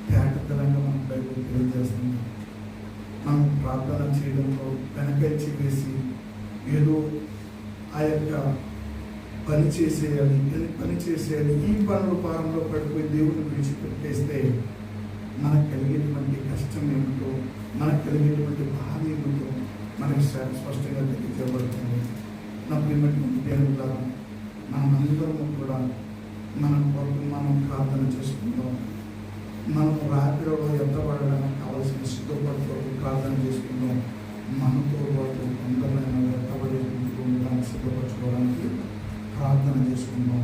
తేటతలంగా మనం బైబిల్ తెలియజేస్తుంది. మనం ప్రార్థన చేయడంలో వెనకచ్చి వేసి ఏదో ఆ యొక్క పని చేసేయాలి ఈ పనుల భారంలో పడిపోయి దేవుని విడిచిపెట్టేస్తే మనకు కలిగేటువంటి కష్టం ఏమిటో, మనకు కలిగేటువంటి బాధ ఏమిటో మనకి స్పష్టంగా తెలియజేయబడుతుంది. నా ప్రియమైనటువంటి దేవుళ్ళ మనమందరము కూడా మనం ప్రార్థన చేసుకుందాం. మనం రాత్రిలో ఎత్తబడడానికి కావాల్సిన సిద్ధపడుతూ ప్రార్థన చేసుకుందాం. మనతో పాటు అందమైన ఎత్తబడేటువంటి సిద్ధపరచుకోవడానికి ప్రార్థన చేసుకుందాం.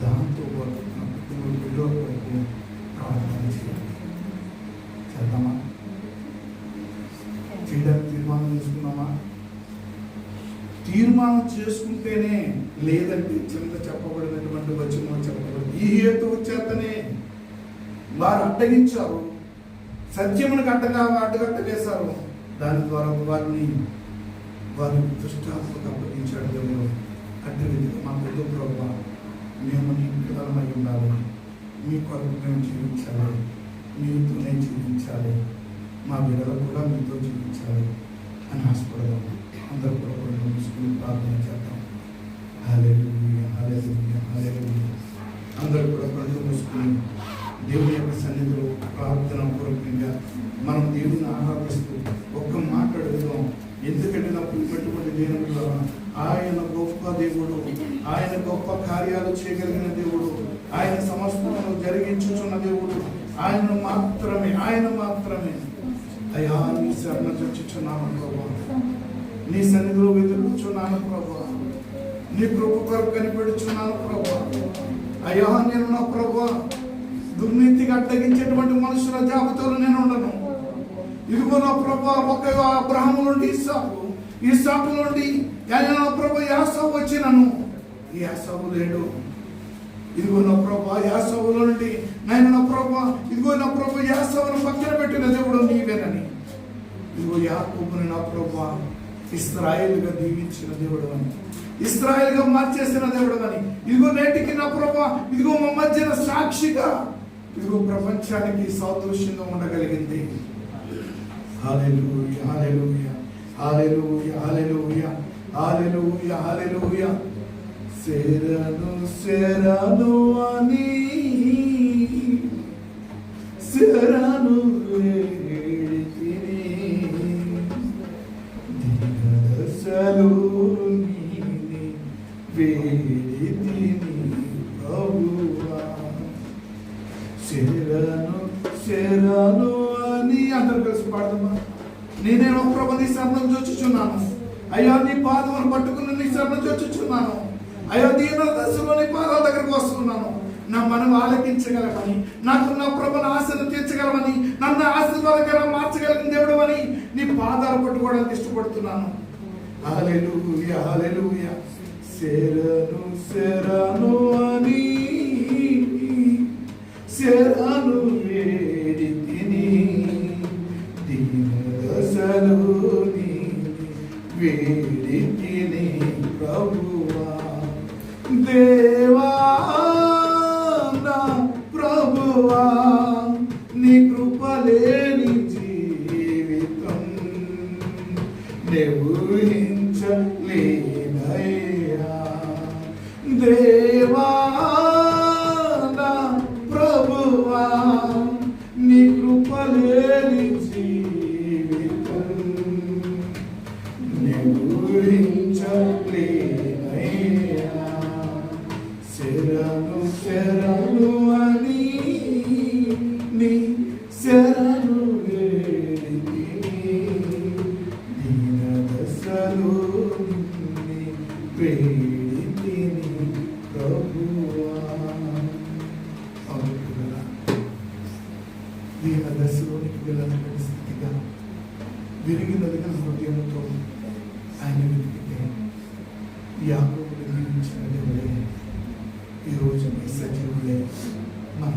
దాంతో పాటు మన పిల్లల కొరకు ప్రార్థన చేయాలి. చేద్దామా? చేయడానికి తీర్మానం చేసుకున్నామా? తీర్మానం చేసుకుంటేనే, లేదంటే కింద చెప్పబడినటువంటి వచనం చెప్పబడింది. ఈ హేతువు చేతనే వారు అడ్డగించారు, సత్యమునికి అడ్డగట్ట వేశారు. దాని ద్వారా వారిని దుష్టాత్మకు అప్పగించాడు దేవుడు. అట్టి విధిగా మా వద్దు ప్రభావ, మేము నీ పిల్లలమై ఉండాలి, మీ కొరకు మేము జీవించాలి, మీతోనే జీవించాలి, మా బిడ్డలు కూడా మీతో జీవించాలి అని ఆశపడదాం. అందరూ కూడా మూసుకుని ప్రార్థన చేద్దాం. హల్లెలూయా, హల్లెలూయా, హల్లెలూయా. అందరూ కూడా కళ్ళు మూసుకుని దేవుని యొక్క సన్నిధిలో ప్రార్థన పూర్వకంగా మనం దేవుని ఆరాధిస్తూ ఒక్క మాట అడుగుదాం. ఎందుకంటే నాకు ఇటువంటి దేవుని ఆయన గొప్ప కార్యాలు చేయగలిగిన దేవుడు, ఆయన సమస్తమును జరిగించుచున్న దేవుడు, ఆయన మాత్రమే. అయ్యా నీ శరణ చొచ్చుచున్నాను ప్రభా, నీ సన్నిధిలో వెతుకుచున్నాను ప్రభా, నీ కృప కొరకు కనిపెడుచున్నాను ప్రభా. అయ్యా నేను నా ప్రభా దుర్నీతిగా అడ్డగించేటువంటి మనుషుల జాబితాలో నేను ఉండను. ఇదిగో నా ప్రభా ఒక అబ్రహాము నుండి ఇస్సాకు నుండి నా ప్రభా యాసవు వచ్చినను, యాసవు లేడు. ఇదిగో నా ప్రభా యాసవుల నుండి నా ప్రభా ఇదిగో నా ప్రభా యాసవును పక్కన పెట్టిన దేవుడు నీవేనని, ఇదిగో యాకోబుని నా ప్రభా ఇశ్రాయేలుగా దీవించిన దేవుడు అని, ఇశ్రాయేలుగా మార్చేసిన దేవుడు అని, ఇదిగో నేటికి నా ప్రభా ఇదిగో మా మధ్యన సాక్షిగా ఇదిగో ప్రపంచానికి సాదృశ్యంగా ఉండగలిగింది. హల్లెలూయా హల్లెలూయా హల్లెలూయా హల్లెలూయా హల్లెలూయా హల్లెలూయా. శరణు అని శరణు వేడితిని, దినదశలు నీని వేడితిని ప్రభువా. శరణు అని అందరు కలిసి పాడుతున్నా. నేనేమో ప్రభు నీ శరణం చొచ్చుచున్నాను, అయ్యా నీ పాదమును పట్టుకుని నీ శరణం చొచ్చుచున్నాను, అయ్యో దీన దశలో నీ పాదాల దగ్గరకు వస్తున్నాను. నా మనం ఆలకించగలమని, నాకు నా ప్రభుని ఆశను తీర్చగలమని, నన్ను ఆశీర్వాదకరంగా మార్చగలిగిన దేవుడు అని నీ పాదాలు పట్టుకోవడానికి ఇష్టపడుతున్నాను. హల్లెలూయా హల్లెలూయా. శరణు అని శరణు వేడితిని, దీనదశలు వేడితిని ప్రభువా. దేవా నా ప్రభువా నీ కృపలేని జీవితం ఊహించలేనయ్యా. దేవా నా ప్రభువా నీ కృపలేని జీవితం ఊహించలేనయ్యా. శరణు అని నీ శరణు వేడితిని, దీనదశలు వేడితిని ప్రభువా. దీనదశలోనికి వెళ్ళిన స్థితిగా విరిగినదిగా హృదయంతో ఆయన వెతికితే యాకోబుని దీవించిన దేవుడే ఈరోజు నీ సజీవులే మన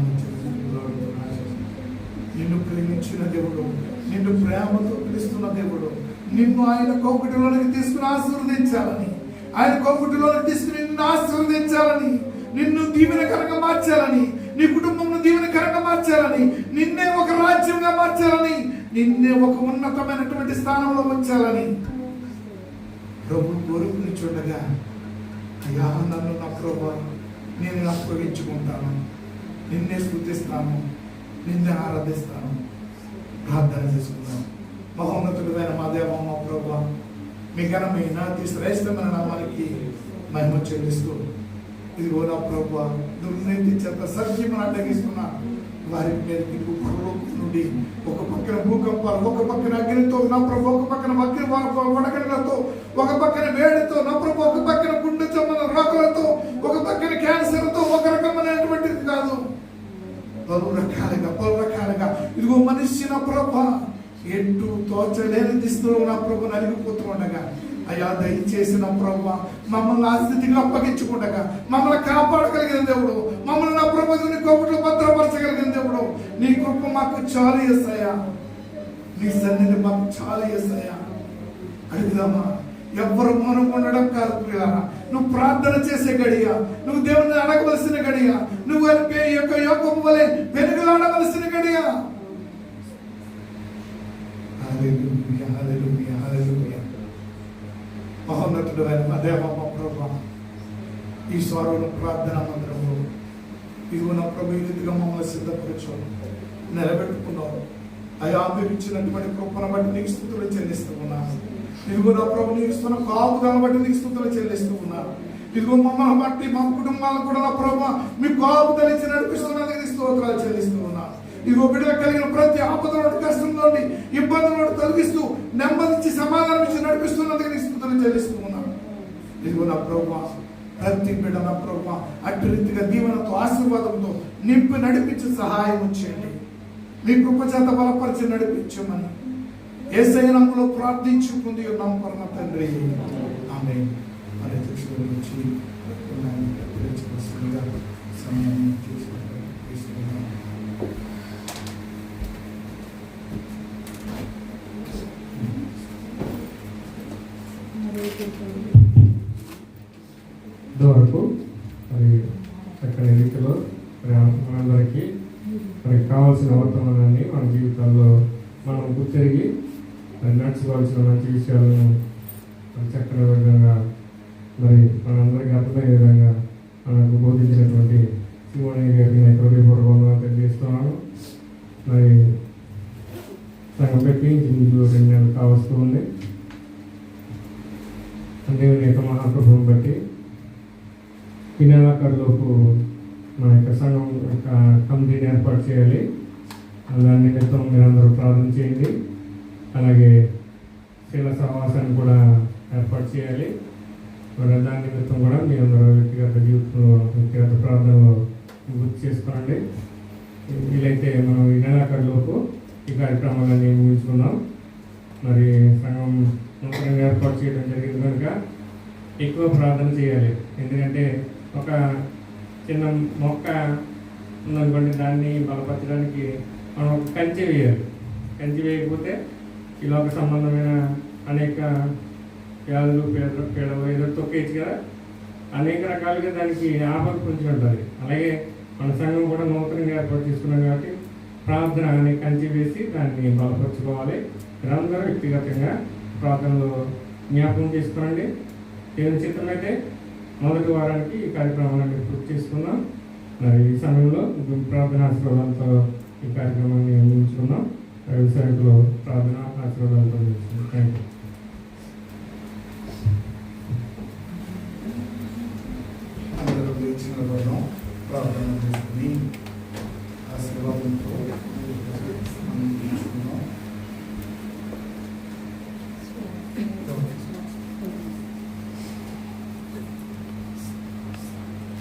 నిన్ను ప్రేమించిన దేవుడు, నిన్ను ప్రేమతో పిలుస్తున్న దేవుడు, నిన్ను ఆయన కోకుటిలోనికి తీసుకుని ఆశీర్వదించాలని, ఆయన కోకుటిలోనికి తీసుకుని నిన్ను ఆశీర్వదించాలని, నిన్ను దీవెనకరంగా మార్చాలని, నీ కుటుంబంను దీవెనకరంగా మార్చాలని, నిన్నే ఒక రాజ్యంగా మార్చాలని, నిన్నే ఒక ఉన్నతమైనటువంటి స్థానంలో ఉంచాలని ప్రభు కోరుకుని చూడగా, అయ్యా నన్ను నా ప్రభు నేను అప్పగించుకుంటాను, నిన్నే స్తుతిస్తాను, నిన్నే ఆరాధిస్తాను. ప్రార్థన చేసుకుందాం. మహోన్నతుడైన మా దేవ మా ప్రభువా, మీ ఘనమైన అతి శ్రేష్టమైన నామానికి మహిమ చెల్లిస్తూ, ఇదిగో నా ప్రభువా దుర్నీతి చేత సత్యమును అడ్డగిస్తున్న వారి మీదకి నుండి ఒక పక్కన భూకంపాలు, ఒక పక్కన అగ్నితో నా ప్రభు, ఒక పక్కన వడగడలతో, ఒక పక్కన వేడితో నా ప్రభు, ఒక పక్కన గుండె చమ్మల రోగులతో, ఒక పక్కన క్యాన్సర్తో, ఒక రకమైనటువంటిది కాదు పలు రకాలుగా ఇదిగో మనిషి నా ప్రభ ఎటు తోచలేని దిస్తులో నా ప్రభు నలిగిపోతూ ఉండగా, అయ్యా దయచేసి నా ప్రభు మమ్మల్ని ఆ స్థితికి అప్పగించుకుండగా మమ్మల్ని కాపాడగలిగిన దేవుడు, మమ్మల్ని నా ప్రభుని కోపట్లో భద్రపరచగలిగిన దేవుడు, నీ కృప మాకు చాలు యేసయ్యా, నీ సన్నిధి మాకు చాలు యేసయ్యా. అడుగుదామా? ఎవ్వరు మౌనం ఉండడం కాదు ప్రియులారా, నువ్వు ప్రార్థన చేసే గడియ, నువ్వు దేవుని అడగవలసిన గడియ, నువ్వు యోగము వలె వెనుకలాడవలసిన గడియ. హల్లెలూయా హల్లెలూయా హల్లెలూయా. మహోన్నతుడు అయిన మా దేవ మా ప్రభువా, ఈ స్వరంలో ప్రార్థన మందిరంలో ఇదిగో నా ప్రభు ఈ రీతిగా మమ్మల్ని సిద్ధపరచు నిలబెట్టుకున్నావు. అయ్యా మీరు ఇచ్చినటువంటి కృపను బట్టి నీకు స్తుతులు చెల్లిస్తూ ఉన్నాను. ఇదిగో నా ప్రభు నీకు ఇస్తున్న కాపుదలను బట్టి నీకు స్తుతులు చెల్లిస్తూ ఉన్నాను. ఇదిగో మమ్మల్ని బట్టి మా కుటుంబాలను కూడా నా ప్రభావ మీ కాపు తెలిసి నడిపిస్తున్నందుకు స్తోత్రాలు చెల్లిస్తూ ఉన్నాను. ఇదిగో బిడ్డలకు కలిగిన ప్రతి ఆపదలో కష్టంలోని ఇబ్బందులను తొలగిస్తూ నెమ్మదించి సమాధానం ఇచ్చి నడిపిస్తున్నందుకు నీ స్తుతులు చెల్లిస్తూ ఉన్నాను. ఇదిగో నా ప్రభువా, ప్రతి బిడ్డ నా ప్రభువా అట్టి రీతిగా దీవెనతో ఆశీర్వాదంతో నింపి నడిపించి సహాయం చేయండి. మీ కృప చేత బలపరిచి నడిపించమని యేసయ్య నామములో ప్రార్థించుకుంది ఉన్నాం పరమ తండ్రి, ఆమేన్. మరి నుంచి సమయం తీసుకుంటున్నాం. ఇంతవరకు మరి చక్కని రీతిలో మనందరికీ మనకి కావాల్సిన వర్తమానాన్ని మన జీవితాల్లో మనం గుర్తిరిగి నడుచుకోవాల్సిన మంచి విషయాలను చక్కని విధంగా మరి మనందరికీ అర్థమయ్యే విధంగా మనకు బోధించినటువంటి శివోని గారిని హృదయపూర్వకంగా తెలియజేస్తున్నాను. మరి సగం పెట్టి ఇంచుమించు 2 నెలలు కావస్తూ ఉంది. దేవుని యొక్క మహాప్రభువుని బట్టి ఈ నెలాఖరులోపు మన యొక్క సంఘం యొక్క కమిటీని ఏర్పాటు చేయాలి. దాని నిమిత్తం మీరందరూ ప్రార్థన చేయండి. అలాగే శీల సహవాసాన్ని కూడా ఏర్పాటు చేయాలి. మరి దాని నిమిత్తం కూడా మీరందరూ వ్యక్తిగత జీవితంలో వ్యక్తిగత ప్రార్థనలో గుర్తు చేసుకోండి. వీలైతే మనం ఈ నెలాఖరులోపు ఈ కార్యక్రమాలన్నీ ముగించుకుందాం. మరి సంఘం నూతనంగా ఏర్పాటు చేయడం జరిగింది కనుక ఎక్కువ ప్రార్థన చేయాలి. ఎందుకంటే ఒక చిన్న మొక్క ఉందనుకోండి, దాన్ని బలపరచడానికి మనం ఒక కంచె వేయాలి. కంచె వేయకపోతే ఈ లోక సంబంధమైన అనేక వ్యాధులు పీడలు ఏదో తొక్కేయచ్చు కదా, అనేక రకాలుగా దానికి ఆపద పొంచి ఉంటుంది. అలాగే మన సంఘం కూడా నూతనంగా ఏర్పాటు చేసుకున్నాం కాబట్టి ప్రార్థన అనే కంచె వేసి దాన్ని బలపరచుకోవాలి. మీరందరూ వ్యక్తిగతంగా ప్రార్థనలో జ్ఞాపకం చేసుకోండి. దేవుని చిత్రం అయితే మొదటి వారానికి ఈ కార్యక్రమాన్ని పూర్తి చేసుకుందాం. మరి ఈ సమయంలో ప్రార్థన ఆశీర్వాదాలతో ఈ కార్యక్రమాన్ని అందించుకుందాం. వ్యవసాయంలో ప్రార్థన ఆశీర్వాదాలతో అందించుకుందాం. Thank you. అందరూ లేచిన వరం ప్రార్థన చేసుకుని ఆశీర్వాదంతో అందించుకుందాం.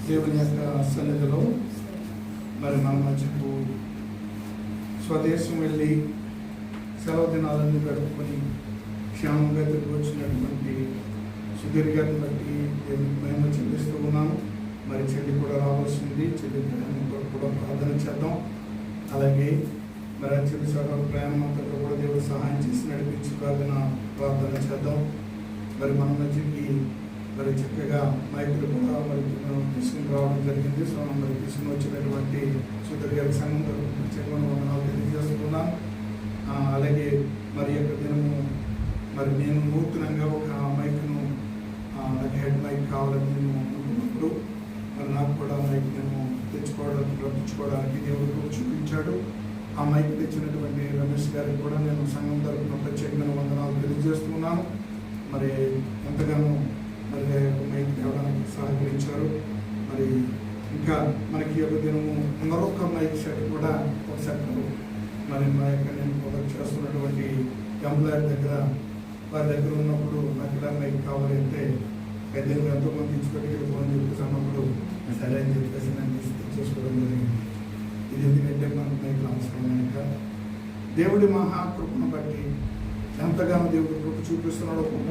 దేవుని యొక్క సన్నిధిలో మరి మన మధ్యకు స్వదేశం వెళ్ళి సెలవు దినాలన్నీ గడుపుకొని క్షేమంగా తిరిగి వచ్చినటువంటి సుధీర్ గారిని బట్టి దేవునికి మేము చెల్లిస్తూ ఉన్నాము. మరి చెల్లి కూడా రావాల్సింది. చెల్లి ప్రయాణం కూడా ప్రార్థన చేద్దాం. అలాగే మరి చెల్లి సోదరు ప్రయాణం అంతా కూడా దేవుడు సహాయం చేసి నడిపించి ప్రార్థన చేద్దాం. మరి మన మధ్యకి మరి చక్కగా మైకులు కూడా మరి తీసుకుని రావడం జరిగింది. సో మరి తీసుకుని వచ్చినటువంటి సుధీర్ గారి సంఘం ప్రత్యేకంగా వందనాలు తెలియజేస్తున్నాను. అలాగే మరి యొక్క దినము మరి నేను నూతనంగా ఒక మైక్ను నాకు హెడ్ మైక్ కావాలని నేను అనుకున్నప్పుడు మరి నాకు కూడా మైక్ నేను రప్పించుకోవడానికి దేవుడు చూపించాడు. ఆ మైక్ తెచ్చినటువంటి రమేష్ గారికి కూడా నేను సంఘం తరఫున ప్రత్యేకమైన వందనాలు తెలియజేస్తున్నాను. మరి ఎంతగానో మరి మైక్ తేవడానికి సహకరించారు. మరి ఇంకా మనకి ఒక దినము మరొక మైక్ సెట్ కూడా ఒక సెట్ మరి మా యొక్క నేను ప్రొడక్ట్ చేస్తున్నటువంటి ఎంప్లాయర్ దగ్గర వారి దగ్గర ఉన్నప్పుడు నాకు ఇలా మైక్ కావాలి అంటే పెద్దలు ఎంతోమంది తీసుకెళ్ళి ఫోన్ చెప్పేసి అన్నప్పుడు సరే అని చెప్పేసి నేను తీసుకోవడం జరిగింది. ఇది ఎందుకంటే మనకు మైక్ అవసరం కనుక దేవుడి మహాకృపను బట్టి ఎంతగానో దేవుడు కృప చూపిస్తున్నాడు. ఒక్కొక్క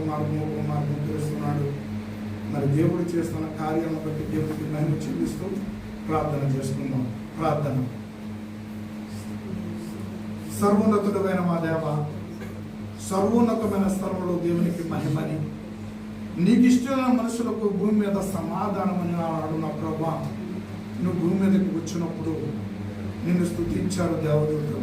మార్గం తెలుస్తున్నాడు. మరి దేవుడు చేస్తున్న కార్యాలను బట్టి దేవుడికి మహిమ చెల్లిస్తూ ప్రార్థన చేసుకుందాం. ప్రార్థన. సర్వోన్నతుడైన మా దేవ, సర్వోన్నతమైన స్థలంలో దేవునికి మహిమని, నీకు ఇష్టమైన మనుషులకు భూమి మీద సమాధానమని అన్నాడు నా ప్రభా. నువ్వు భూమి మీదకి వచ్చినప్పుడు నిన్ను స్తుతించారు దేవదూతలు.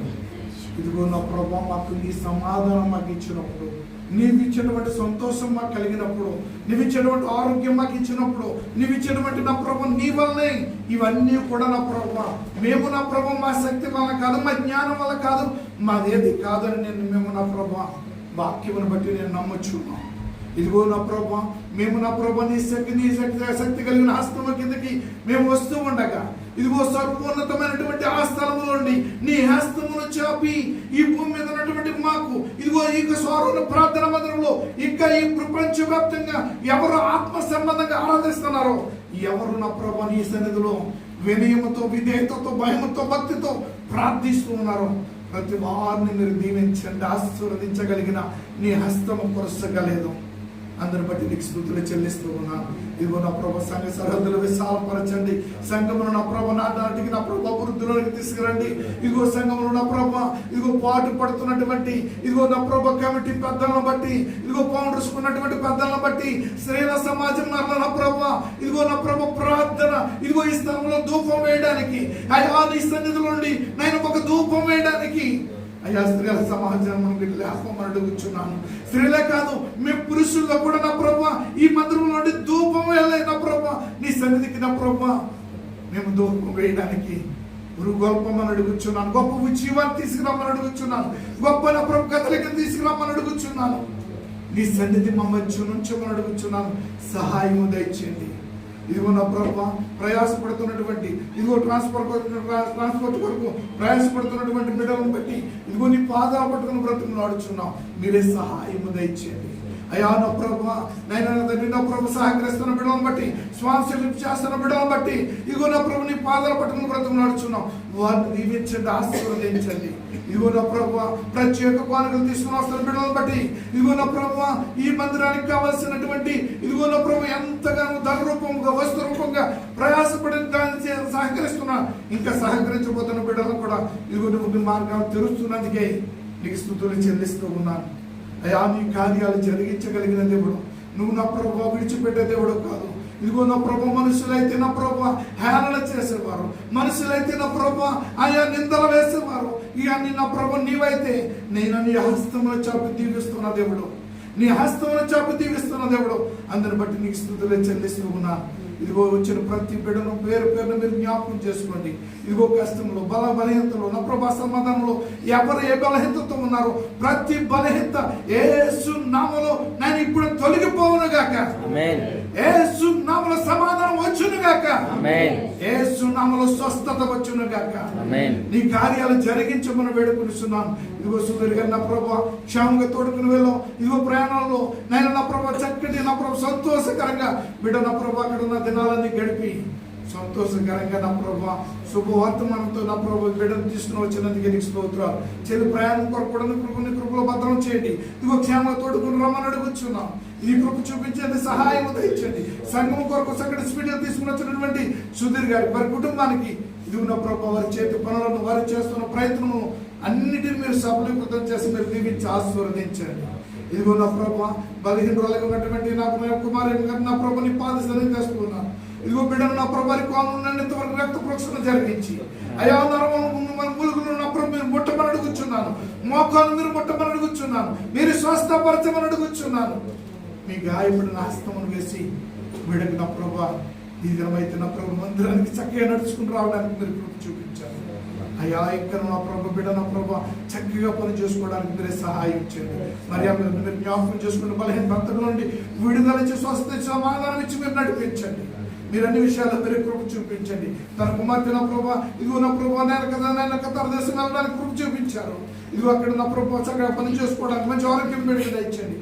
ఇదిగో నా ప్రభా, మాకు నీ సమాధానం మాకు ఇచ్చినప్పుడు, నీవు ఇచ్చినటువంటి సంతోషం మాకు కలిగినప్పుడు, నీవు ఇచ్చినటువంటి ఆరోగ్యం మాకు ఇచ్చినప్పుడు, నీవు ఇచ్చినటువంటి నా ప్రభు నీ వల్లనే ఇవన్నీ కూడా నా ప్రభు. మేము నా ప్రభు మా శక్తి వల్ల కాదు, మా జ్ఞానం వల్ల కాదు, మాదేది కాదని మేము నా ప్రభు వాక్యమును బట్టి నేను నమ్మొచ్చున్నాను. ఇదిగో నా ప్రభా, మేము నా ప్రభా నీ శక్తి కలిగిన హస్తం కిందకి మేము వస్తూ ఉండగా, ఇదిగో సర్వోన్నతమైనటువంటి ఆ స్థలములోండి నీ హస్తమును చాపి ఈ భూమి మీద ఉన్నటువంటి మాకు, ఇదిగో ఈ స్వరూప ప్రార్థన మందిరంలో ఇంకా ఈ ప్రపంచవ్యాప్తంగా ఎవరు ఆత్మ సంబంధంగా ఆరాధిస్తున్నారో, ఎవరు నా ప్రభా నీ సన్నిధిలో వినయముతో, విధేయతతో, భయముతో, భక్తితో ప్రార్థిస్తూ ఉన్నారో ప్రతి వారిని మీరు దీవించండి, ఆశీర్వదించగలిగిన నీ హస్తము కొరసగలేదు. అందరిని బట్టి నీకు స్తుతులు చెల్లిస్తూ ఉన్నాను. ఇదిగో నా ప్రభా సంఘ సరిహద్దులు విశాలపరచండి. సంఘమును నా ప్రభా నాటికి నా ప్రభా వృద్ధులకి తీసుకురండి. ఇదిగో సంఘమును నా ప్రభా, ఇదిగో పాటు పడుతున్నటువంటి ఇదిగో నా ప్రభా కమిటీ పెద్దలను బట్టి, ఇదిగో ఫౌండర్స్ ఉన్నటువంటి పెద్దలను బట్టి, స్త్రీల సమాజం నా ప్రభా, ఇదిగో నా ప్రభా ప్రార్థన, ఇదిగో ఈ స్థలంలో ధూపం వేయడానికి, అయ్యా నీ సన్నిధిలో నుండి నేను ఒక ధూపం వేయడానికి అయ్యా స్త్రీల సమాజం లేపమని అడుగుచున్నాను. స్త్రీలే కాదు, మేము పురుషుల్లో కూడా నా ప్రభా ఈ మందిరంలో నుండి ధూపం వేయలే నా ప్రభా నీ సన్నిధికి నా ప్రభా మేము ధూపం వేయడానికి గొప్పమని అడుగుచున్నాను. గొప్ప ఉజ్జీవాన్ని తీసుకురామని అడుగుచున్నాను. గొప్ప నా ప్రభు కథలకి తీసుకురామని అడుగుచున్నాను. నీ సన్నిధి మా మధ్య నుంచమని అడుగుచున్నాను. సహాయము దయచేయండి. ఇదిగో నా ప్రభా ప్రయాసపడుతున్నటువంటి, ఇదిగో ట్రాన్స్పోర్ట్ వరకు ప్రయాసపడుతున్నటువంటి బిడ్డలను బట్టి ఇదిగో నీ పాదాలు పట్టుకుని బ్రతుకుని ఆడుచున్నాం. మీరే సహాయము దయచేయండి అయ్యా. నా ప్రభా నైనా తండ్రి, నా ప్రభు సహకరిస్తున్న బిడ్డలను బట్టి, స్పాన్సర్షిప్ చేస్తున్న బిడ్డలను బట్టి ఇదిగో నా ప్రభు నీ పాదాలు పట్టుకుని బ్రతుకుని ఆడుచున్నాం. వారిని దీవించండి, ఆశీర్వదించండి. ఇదిగో నా ప్రభా ప్రత్యేక కానుకలు తీసుకుని వస్తున్న బిడ్డలను బట్టి ఇదిగో నా ప్రభా ఈ మందిరానికి కావాల్సినటువంటి ఇదిగో నా ప్రభు ఎంతగానో ధన రూపంగా, వస్తు రూపంగా ప్రయాసపడిన దాన్ని సహకరిస్తున్నా. ఇంకా సహకరించబోతున్న బిడ్డలను కూడా ఇదిగో నువ్వు మార్గాలు తెరుస్తున్నందుకే నీకు స్తుతులు చెల్లిస్తూ ఉన్నాను. అయ్యా నీ కార్యాలు జరిగించగలిగిన దేవుడు నువ్వు నా ప్రభు, విడిచిపెట్టే దేవుడు కాదు. ఇదిగో నా ప్రభు మనుషులైతే నా ప్రభు హేళన చేసేవారు, మనుషులైతే నా ప్రభు ఆయా నిందలు వేసేవారు. ఇవన్నీ నా ప్రభు నీవైతే నేను నీ హస్తమును చాపి దీవిస్తున్న దేవుడు, నీ హస్తమును చాపి దీవిస్తున్న దేవుడు. అందరిని బట్టి నీకు స్తుతులు చెల్లిస్తూ ఉన్నా. ఇదిగో వచ్చిన ప్రతి బిడ్డను పేరు పేరును మీరు జ్ఞాపకం చేసుకోండి. ఇదిగో కష్టంలో, బలహీనతలో, నా ప్రభా సమాధానంలో ఎవరు ఏ బలహీనతతో ఉన్నారో ప్రతి బలహీనత యేసు నామములో నేను ఇప్పుడు తొలగిపోవును గాక. యేసు నామములో సమాధానం వచ్చును గాక. యేసు నామములో స్వస్థత వచ్చును గాక. నీ కార్యాలు జరిగించమని వేడుకొనిస్తున్నాను. ఇదిగో సుధీర్ గారు నా ప్రభా క్షేమంగా తోడుకుని వెళ్ళాం. ఇదిగో ప్రయాణంలో నేను నా ప్రభా చక్కటి నా ప్రభు సంతోషకరంగా బిడ్డ నా ప్రభా అక్కడ ఉన్న దినాలన్నీ గడిపి సంతోషకరంగా నా ప్రభా శుభవర్తమానంతో నా ప్రభు బిడ్డను తీసుకుని వచ్చినందుకే నీకు స్తోత్రాలు. చెల్లి ప్రయాణం కొరకు కూడా కొన్ని కృపలో భద్రం చేయండి. ఇదిగో క్షేమంగా తోడుకుని రమ్మని అడుగుచున్నాం. ఈ కృప చూపించేది సహాయం దయచండి. సంఘం కొరకు చక్కటి స్పీడ్గా తీసుకుని వచ్చినటువంటి సుధీర్ గారి వారి కుటుంబానికి ఇదిగో నా ప్రభా వారి చేతి పనులను, వారు చేస్తున్న ప్రయత్నము అన్నిటిని మీరు సఫలీకృతం చేసి మీరు దీవించి ఆశీర్వదించండి. ఇదిగో నా ప్రభా బలహీనురాలుగా ఉన్నటువంటి నాకు కుమారుని గారు నా ప్రభు నీ పాదశని తెస్తున్నాను. ఇదిగో బిడ్డను నా ప్రభారి కోనంత వరకు రక్త ప్రోక్షణ జరిగించి అయా మన ములుగులు నా ప్రభు మీరు ముట్టమని అడుగుచున్నాను. మోకాలు మీరు ముట్టమని అడుగుచున్నాను. మీరు స్వస్థపరచమని అడుగుచున్నాను. మీ గాయపడిన హస్తమును వేసి బిడ్డకు నా ప్రభా ఈ దినమైతే నా ప్రభు మందిరానికి చక్కగా నడుచుకుని రావడానికి మీరు కృప చూపించారు. అయ్యా ఇక్కడ నా ప్రభు బిడ్డ నా ప్రభా చక్కగా పని చేసుకోవడానికి మీరే సహాయం చేయండి. మరి మీరు జ్ఞాపకం చేసుకుని బలహీన అంతటి నుండి విడుదల ఇచ్చి స్వస్థ సమాధానం ఇచ్చి మీరు నడిపించండి. మీరు అన్ని విషయాల్లో మీరు కృప చూపించండి. తన కుమార్తె నా ప్రభా ఇదిగో నా ప్రభా నేను కతార దేశం వెళ్ళడానికి కృప చూపించారు. ఇదిగో అక్కడ నా ప్రభు చక్కగా పని చేసుకోవడానికి మంచి ఆరోగ్యం బిడ్డగా ఇచ్చండి.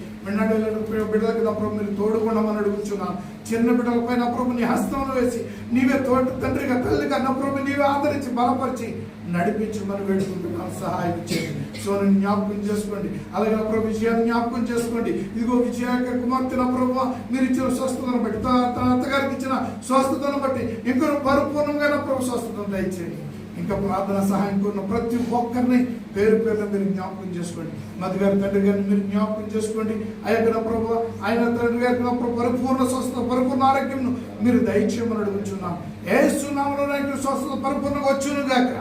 బిడ్డలకి నా ప్రభు మీరు తోడుకుండమని అడుగుచున్నాను. చిన్న బిడ్డలపై నా ప్రభు నీ హస్తంలో వేసి నీవే తోటి తండ్రిగా తల్లిగా నా ప్రభు నీవే ఆదరించి బలపరిచి నడిపించమని వేడుకుంటున్నాను. సహాయం చేయండి. సోని జ్ఞాపకం చేసుకోండి. అలాగే నా ప్రభు విజయాన్ని జ్ఞాపకం చేసుకోండి. ఇదిగో విజయ కుమార్తె నా ప్రభు మీరు ఇచ్చిన స్వస్థతను బట్టి, తన అత్తగారికి ఇచ్చిన స్వస్థతను బట్టి ఇంకా పరిపూర్ణంగా నా ప్రభు స్వస్థతను దయచేయండి. ఇంకా ప్రార్థన సహాయం కోరిన ప్రతి ఒక్కరిని పేరు పేరున మీరు జ్ఞాపకం చేసుకోండి. మధు గారి తండ్రి గారిని మీరు జ్ఞాపకం చేసుకోండి. ఆయన ప్రభు ఆయన తండ్రి గారికి నా ప్రభు పరిపూర్ణ స్వస్థత, పరిపూర్ణ ఆరోగ్యం మీరు దయచేయమని అడుగుచున్నాం. యేసు నామములో స్వస్థత పరిపూర్ణంగా వచ్చును గాక.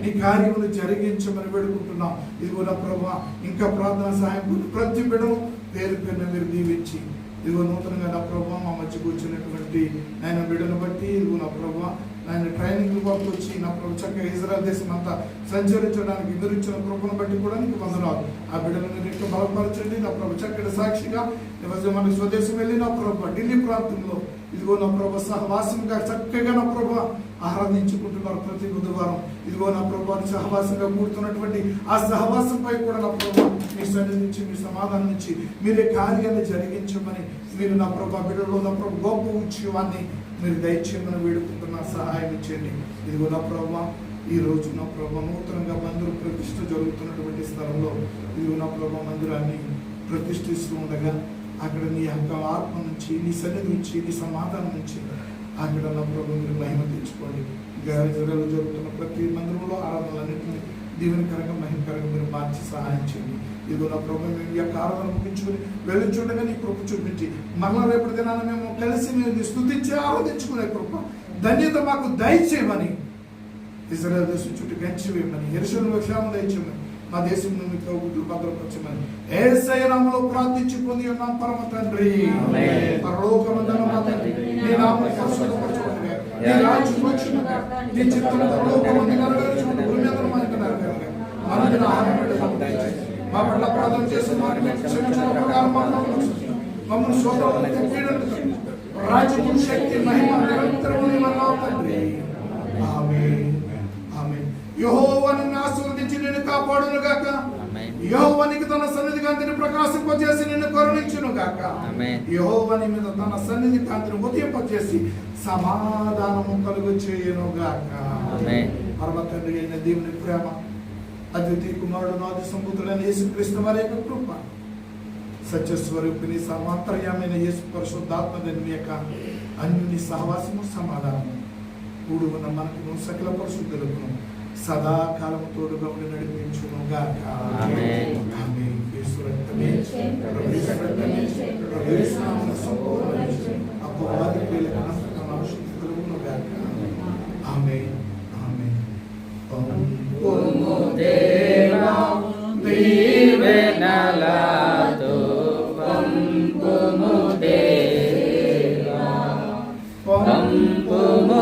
ఈ కార్యములు జరిగించమని వేడుకుంటున్నాం. ఇదిగో నా ప్రభు ఇంకా ప్రార్థన సహాయం కోరిన ప్రతి బిడ్డను పేరు పేరున మీరు దీవించి ఇదిగో నూతనంగా నా ప్రభు మా మధ్య కూర్చున్నటువంటి ఆయన బిడ్డను బట్టి ఇదిగో నా ప్రభు ఆయన ట్రైనింగ్ కొరకు వచ్చి నా ప్రభు చక్కగా ఇజ్రాయెల్ దేశం అంతా సంచరించడానికి మీరు ఇచ్చిన కృపను బట్టి కూడా నీకు వందనాలు. ఆ బిడ్డలను మీరు ఎక్కువ బలపరచండి నా ప్రభు. చక్కటి సాక్షిగా మన స్వదేశం వెళ్ళి నా ప్రభు ఢిల్లీ ప్రాంతంలో ఇదిగో నా ప్రభు సహవాసంగా చక్కగా నా ప్రభు ఆరాధించుకుంటున్నారు ప్రతి బుధవారం. ఇదిగో నా ప్రభు సహవాసంగా కూడుతున్నటువంటి ఆ సహవాసంపై కూడా నా ప్రభు మీ సన్నిధి నుంచి మీ సమాధానం నుంచి మీరే కార్యాన్ని జరిగించమని మీరు నా ప్రభు బిడ్డలో నా ప్రభు గొప్ప ఉద్యమాన్ని మీరు దయచేయమని వేడుకుంటున్న సహాయం ఇచ్చేయండి. ఇదిగో నా ప్రభు ఈ రోజు నా ప్రభు నూతనంగా మందిర ప్రతిష్ఠ జరుగుతున్నటువంటి స్థలంలో ఇదిగో నా ప్రభు మందిరాన్ని ప్రతిష్ఠిస్తూ ఉండగా అక్కడ నీ యొక్క ఆత్మ నుంచి నీ సన్నిధి నుంచి నీ సమాధానం నుంచి అక్కడ నా ప్రభు మీరు మహిమ తెచ్చుకోండి. ఇజ్రాయెల్లో జరుగుతున్న ప్రతి మందిరంలో ఆరాధనలన్నింటినీ దీవెనకరంగా మహిమకరంగా మీరు మార్చి సహాయం చేయండి. ఇదిగో నా ప్రభు మేము ఈ యొక్క ఆరాధన ముగించుకొని వెళ్ళుచుండగా నీ కృప చూపించి మరలా రేపటి దినాన మేము కలిసి మేము స్తుతించి ఆరాధించుకునే కృప ధన్యత మాకు దయచేయమని, ఇజ్రాయెల్ దేశం చుట్టూ గంచి వేయమని, యెరూషలేములో క్షేమం దయచేయమని, మా దేశం మీ కౌగుట్లు భద్రపరచమని యేసయ్య నామములో ప్రార్థించి పొంది ఉన్నాం పరమ తండ్రి. పరలోకమందున్న మా తండ్రి, నీ నామము పరిశుద్ధపరచబడును గాక. నీ రాజ్యం వచ్చును గాక. నీ చిత్తము పరలోకమందు నెరవేరుచున్నట్టు భూమి మీద మనకు నెరవేరును గాక. మనకు ఆహారం మాకు దయచేయండి. మా పట్ల అపరాధం చేసిన వారిని మేము క్షమించిన ప్రకారం మమ్మల్ని శోధనలకు తప్పిదలకు రాజ్యము శక్తి మహిమ నిరంతరము నీవన్నావు తండ్రి. ఆమేన్. ఆమేన్. యెహోవా నిన్ను ఆశీర్వదించి నిన్ను కాపాడును గాక. యెహోవా నీకు తన సన్నిధి కాంతిని ప్రకాశింపజేసి నిన్ను కరుణించును గాక. యెహోవా నీ మీద తన సన్నిధి కాంతిని ఉదయింపజేసి సమాధానము కలుగు చేయును గాక. పరమ తండ్రి అయిన దేవుని ప్రేమ, అద్వితీయ కుమారుడు ఆది సంబుద్ధుడైన యేసుక్రీస్తు వారి యొక్క కృప, సత్యస్వరూపిణి సమాంతర్యమైన యేసు పరిశుద్ధాత్మ మీ యొక్క అన్యుని సహవాసము సమాధానము కూడి ఉన్న మనకు సకల పరిశుద్ధులకు సదాకాలం తోడుగా ఉండి నడిపించును గాక. ఆమేన్. ఆమేన్. యేసు రక్తమే, ప్రభు యేసు రక్తమే, ప్రభు యేసు నామమున సంపూర్ణ అపవాది క్రియలకు నాశనం కలుగును గాక. ఆమేన్. ఆమేన్. పంపుము దేవా దీవెనలతో, పంపుము దేవా, పంపుము